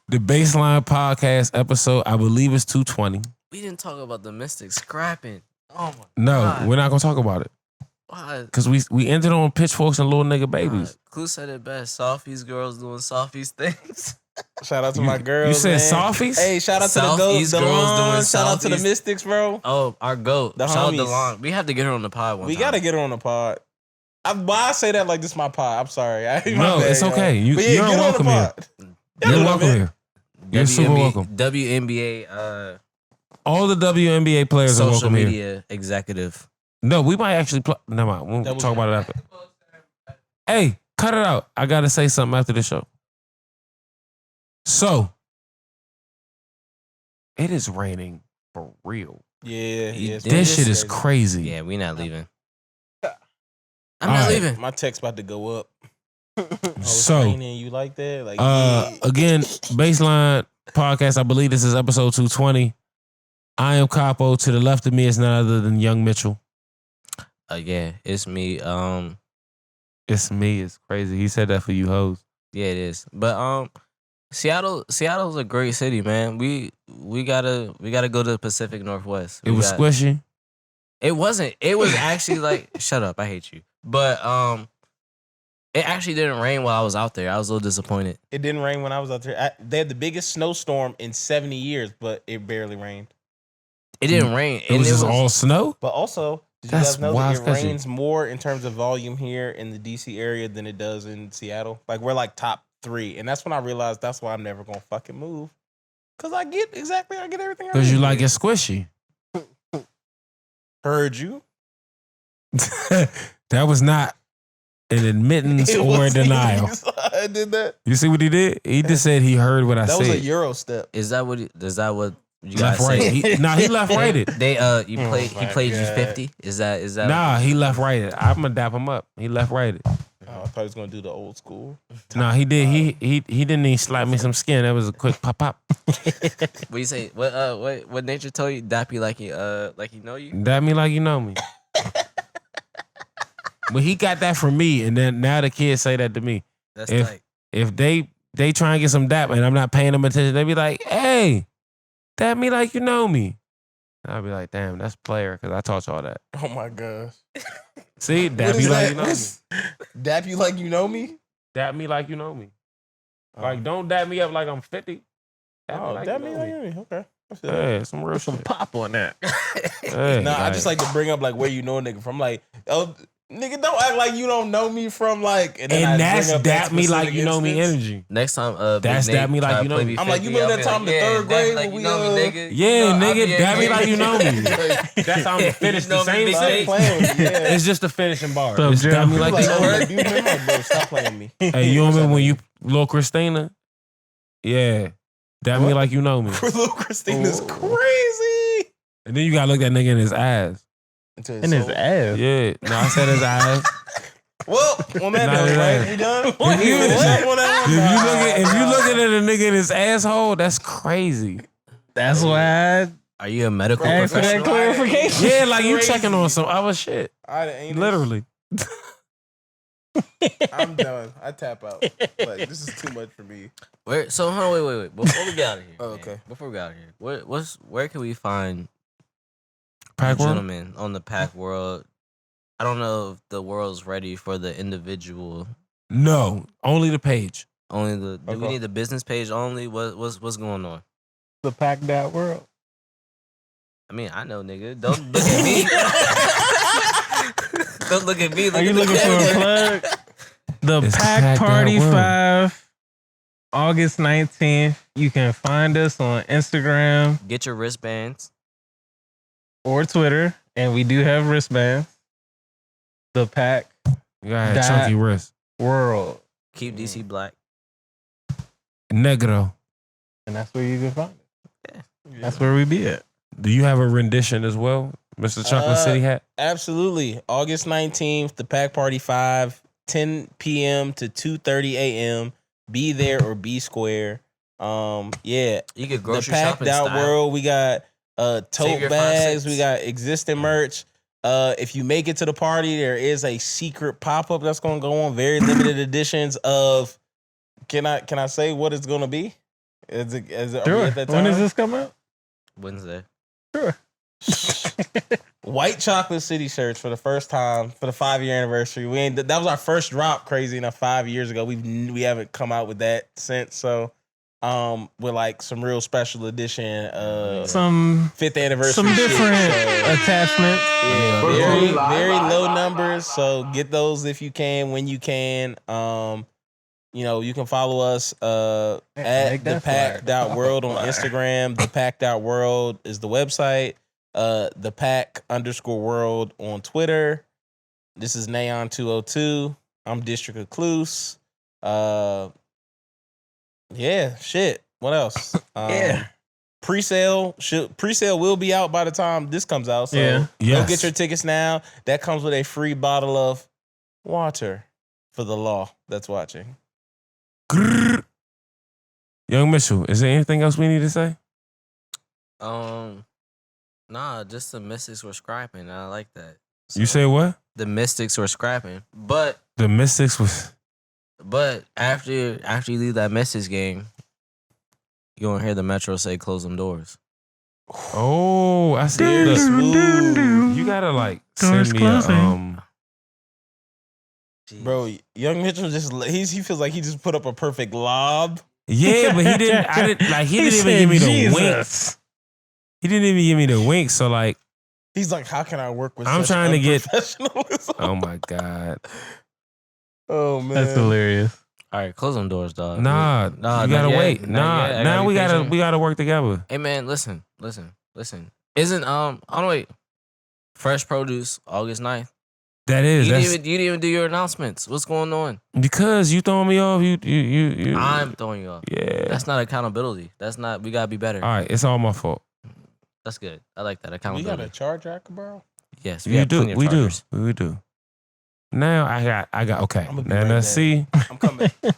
the Baseline Podcast episode. I believe it's 220. We didn't talk about the Mystics scrapping. Oh my No, God. we're not going to talk about it. God. Because we ended on pitchforks and little nigga babies. Kluse said it best. Softies girls doing softies things. Shout out to You- my girls. you said man. softies? Hey, shout out to the Southeast girls, girls doing Shout out to the Southeast. Mystics, bro. Oh, our goat. The Shout out to homies. Lon. We have to get her on the pod one We time. gotta get her on the pod. Why I say that like this is my pod? I'm sorry. No, it's okay. You're get on the welcome here. pod. You're welcome here. You're super welcome. WNBA All the WNBA players are social welcome here. media executive. No, we might actually play. Never mind. We'll talk about it after. Hey, cut it out. I got to say something after the show. So, it is raining for real. Yeah, yeah. This shit is crazy. Yeah, we not leaving. I'm All not right. leaving. My text about to go up. So, raining, you like that? Like, yeah. again, Baseline Podcast, I believe this is episode 220. I am Capo. To the left of me is none other than Young Mitchell. Yeah, it's me. It's me. It's crazy. He said that for you hoes. Yeah, it is. But Seattle's a great city, man. We gotta go to the Pacific Northwest. It was squishy. It wasn't. It was actually like shut up. I hate you. But it actually didn't rain while I was out there. I was a little disappointed. It didn't rain when I was out there. They had the biggest snowstorm in 70 years, but it barely rained. It didn't rain. It was just all snow? But also, did you That's guys know wild, that it sketchy. rains more in terms of volume here in the DC area than it does in Seattle? Like, we're like top 3. And that's when I realized that's why I'm never going to fucking move. Because I get everything I Because you need. like it squishy. Heard you. That was not an admittance It or a was- denial. I did that. You see what he did? He just said he heard what I That was a said. Euro step. Is that what you Left guys right. say? He left righted. They you Oh played. He my played you God. 50. Is that? Nah, he left righted. I'm gonna dap him up. He left righted. Oh, I thought he was going to do the old school. Nah, he did. He didn't even slap me some skin. That was a quick pop pop. What you say? What nature told you? Dap you like you know you. Dap me like you know me. But he got that from me, and then now the kids say that to me. That's If- tight. If they try and get some dap and I'm not paying them attention, they be like, "Hey, dap me like you know me." And I'll be like, "Damn, that's player," because I taught y'all that. Oh, my gosh. See, What dap is me like that? you know me. What's- Dap you like you know me? Dap me like you know me. Like, don't dap me up like I'm 50. Dap me Oh, like dap you me know like me. you know me. Okay. I feel that. Yeah, some real shit. Pop on that. Hey, Nah, I just like to bring up like where you know a nigga from. Like, oh, nigga, don't act like you don't know me from like. then I and bring that's up that dap me like specific you know me instance. energy. Next time, That's Big dap Nate me like try you to know play me. me I'm like, you 50, remember I'll that be time in the yeah, third dap me grade like when you we, know me, nigga. Yeah, I'll nigga, be dap me here. like you know me. That's how I'm gonna finish You the know me, same Big Stop Nate. sentence. playing with me. Yeah. It's just a finishing bar. What's up, It's dap me Jim? like Like, you know oh, me. do you remember? Bro, stop playing with me. Hey, you remember when you little Christina? Yeah, dap me What? like you know me. Little Christina's Oh. crazy. And then you gotta look that nigga in his eyes. In his ass. Yeah, no, I said his eyes. Well, on that Nah, note, nah. right? We done? If you- If you Nah, looking at a nigga in his asshole, that's crazy. That's why Are you a medical Bro, I asked for that professional? clarification. Yeah, like you Crazy. checking on some other shit. I ain't Literally. I'm done. I tap out. Like, this is too much for me. So wait. Before we get out of here. Oh, man, okay. Before we get out of here, where can we find Pack the one? gentlemen on the Pack World? I don't know if the world's ready for the individual. No, only the page. Only the. Do we Okay. need the business page only? What's going on? The packed out world. I mean, I know, nigga. Don't look at me. Don't look at me. Look Are you at the looking for a camera. plug? The It's Pack Packed Out Party World. 5, August 19th. You can find us on Instagram Get your wristbands. or Twitter, and we do have wristbands. The Pack You gotta have That- chunky wrist. World, Keep DC black. Negro. and that's where you can find it. Yeah. That's where we be at. Do you have a rendition as well, Mr. Chocolate City Hat? Absolutely. August 19th, the Pack Party 5, 10 p.m. to 2:30 a.m. Be there or be square. Yeah. You get The grocery Packed shopping Out style. World. We got Save tote your 5 bags. cents. We got existing merch. If you make it to the party, there is a secret pop-up that's gonna go on. Very limited editions of can I say what it's gonna be? Are we Sure. at that When does time? this come out? Wednesday. White Chocolate City shirts for the first time for the 5-year anniversary. That was our first drop. Crazy enough, 5 years ago. We haven't come out with that since. So, with like some real special edition, Some 5th anniversary, some shit. different So, attachments. yeah, very very low numbers. So get those if you can, when you can. You can follow us at make the that flyer. pack.world on Flyer. Instagram. The pack.world is the website. The pack_world on Twitter. This is Nayion 202. I'm District of Kluse. Yeah, shit. What else? Yeah. Pre-sale will be out by the time this comes out. So Yeah. go Yes. get your tickets now. That comes with a free bottle of water for the law that's watching. Grrr. Young Mitchell, is there anything else we need to say? Nah, just the Mystics were scrapping. I like that. You say what? The Mystics were scrapping, but The Mystics was. after you leave that Mystics game, you gonna hear the Metro say close them doors. Oh, I see. Very Look, smooth. you gotta like Doors send me closing. Bro, Young Mitchell he feels like he just put up a perfect lob. Yeah, but he didn't. I didn't like. He didn't even give me the wink. Jesus. He didn't even give me the wink. So like, He's like, how can I work with I'm such trying to get- unprofessionalism? oh my god, Oh, man. That's hilarious. All right, close them doors, dog. nah, Nah, you not gotta yet, wait. not Nah, yet. I now gotta be we gotta work together. Hey man, listen. Isn't oh no wait, Fresh Produce August 9th. That is You that's didn't even do your announcements. What's going on? because you throwing me off. You. I'm throwing you off. Yeah. That's not accountability. That's not. We gotta be better. All right, it's all my fault. That's good. I like that We accountability. got a charge rack, bro? Yes, You have do. plenty of We do. chargers. We do. Now I got. Okay. I'ma be Now right let's back. see. I'm coming. Let's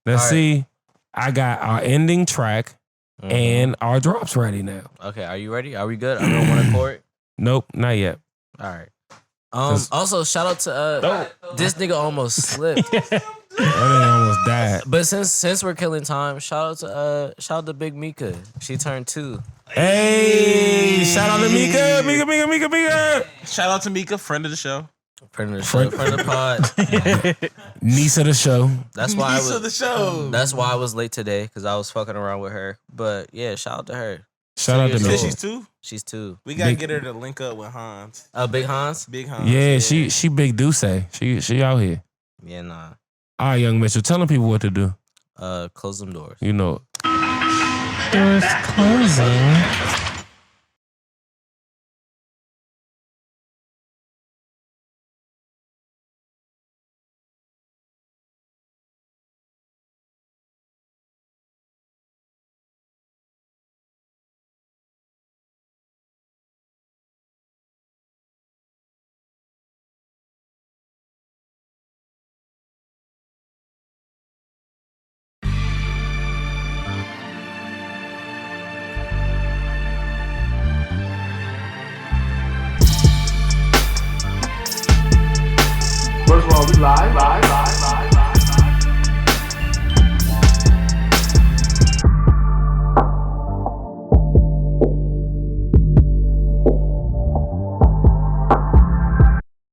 All right. see. I got our ending track Mhm. and our drops ready now. Okay, are you ready? Are we good? Are we on one accord? Nope, not yet. All right. 'Cause- Also, shout out to this nigga almost slipped. That nigga almost died. But since we're killing time, shout out to Big Mika. She turned 2. Hey, shout out to Mika. Shout out to Mika, friend of the show. Friend of the show, friend of the pod. Niece of the show. That's why Niece of the show. That's why I was late today, because I was fucking around with her. But yeah, shout out to her. Shout out to You said Mika. she's 2? She's 2. We gotta Big- get her to link up with Hans. Big Hans? Big Hans. Yeah, she big Deuce. She out here. Yeah, nah. All right, Young Mitchell, telling people what to do. Close them doors. You know. Doors closing. First of all, we live.